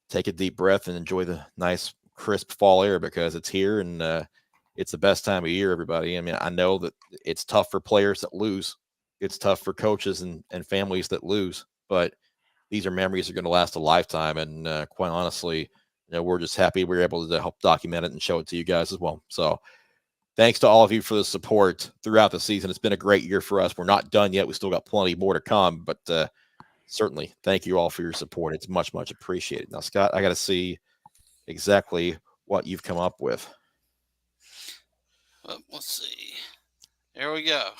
take a deep breath and enjoy the nice, crisp fall air because it's here and it's the best time of year, everybody. I mean, I know that it's tough for players that lose. It's tough for coaches and families that lose, but these are memories that are going to last a lifetime. And quite honestly, we're just happy we're able to help document it and show it to you guys as well. So thanks to all of you for the support throughout the season. It's been a great year for us. We're not done yet. We still got plenty more to come, but certainly thank you all for your support. It's much, much appreciated. Now, Scott, I got to see exactly what you've come up with. Let's see. There we go.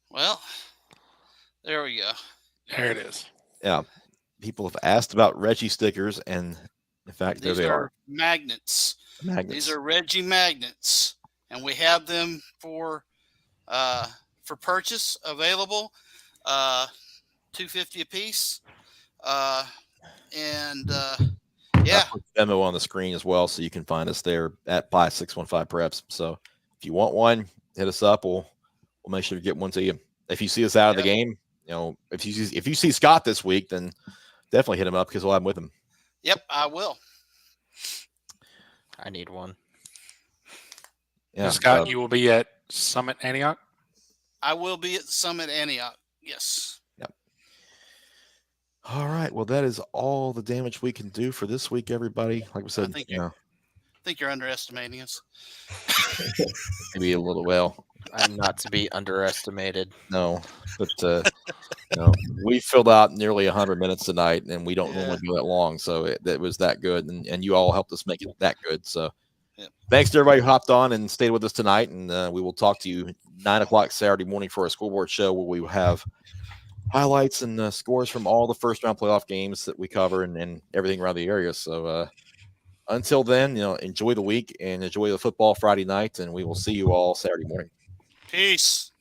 Well, there we go. There it is. Yeah. People have asked about Reggie stickers, and In fact, there These they are are. magnets. Magnets. These are Reggie magnets, and we have them for purchase available, $250 a piece. Yeah. I put the demo on the screen as well, so you can find us there at Pi 615 Preps. So if you want one, hit us up. We'll make sure to get one to you. If you see us out of the game, if you see Scott this week, then definitely hit him up because we'll have him with him. Yep, I will. I need one. Yeah, Scott, you will be at Summit Antioch? I will be at Summit Antioch. Yes. Yep. All right. Well, that is all the damage we can do for this week, everybody. Like we said, I think you're underestimating us. Maybe a little. Well, I'm not to be underestimated. No, but we filled out nearly 100 minutes tonight, and we don't normally go that long, so it was that good, and you all helped us make it that good. So, thanks to everybody who hopped on and stayed with us tonight, and we will talk to you 9 o'clock Saturday morning for a school board show where we will have highlights and scores from all the first round playoff games that we cover and everything around the area. So, until then, enjoy the week and enjoy the football Friday night, and we will see you all Saturday morning. Peace.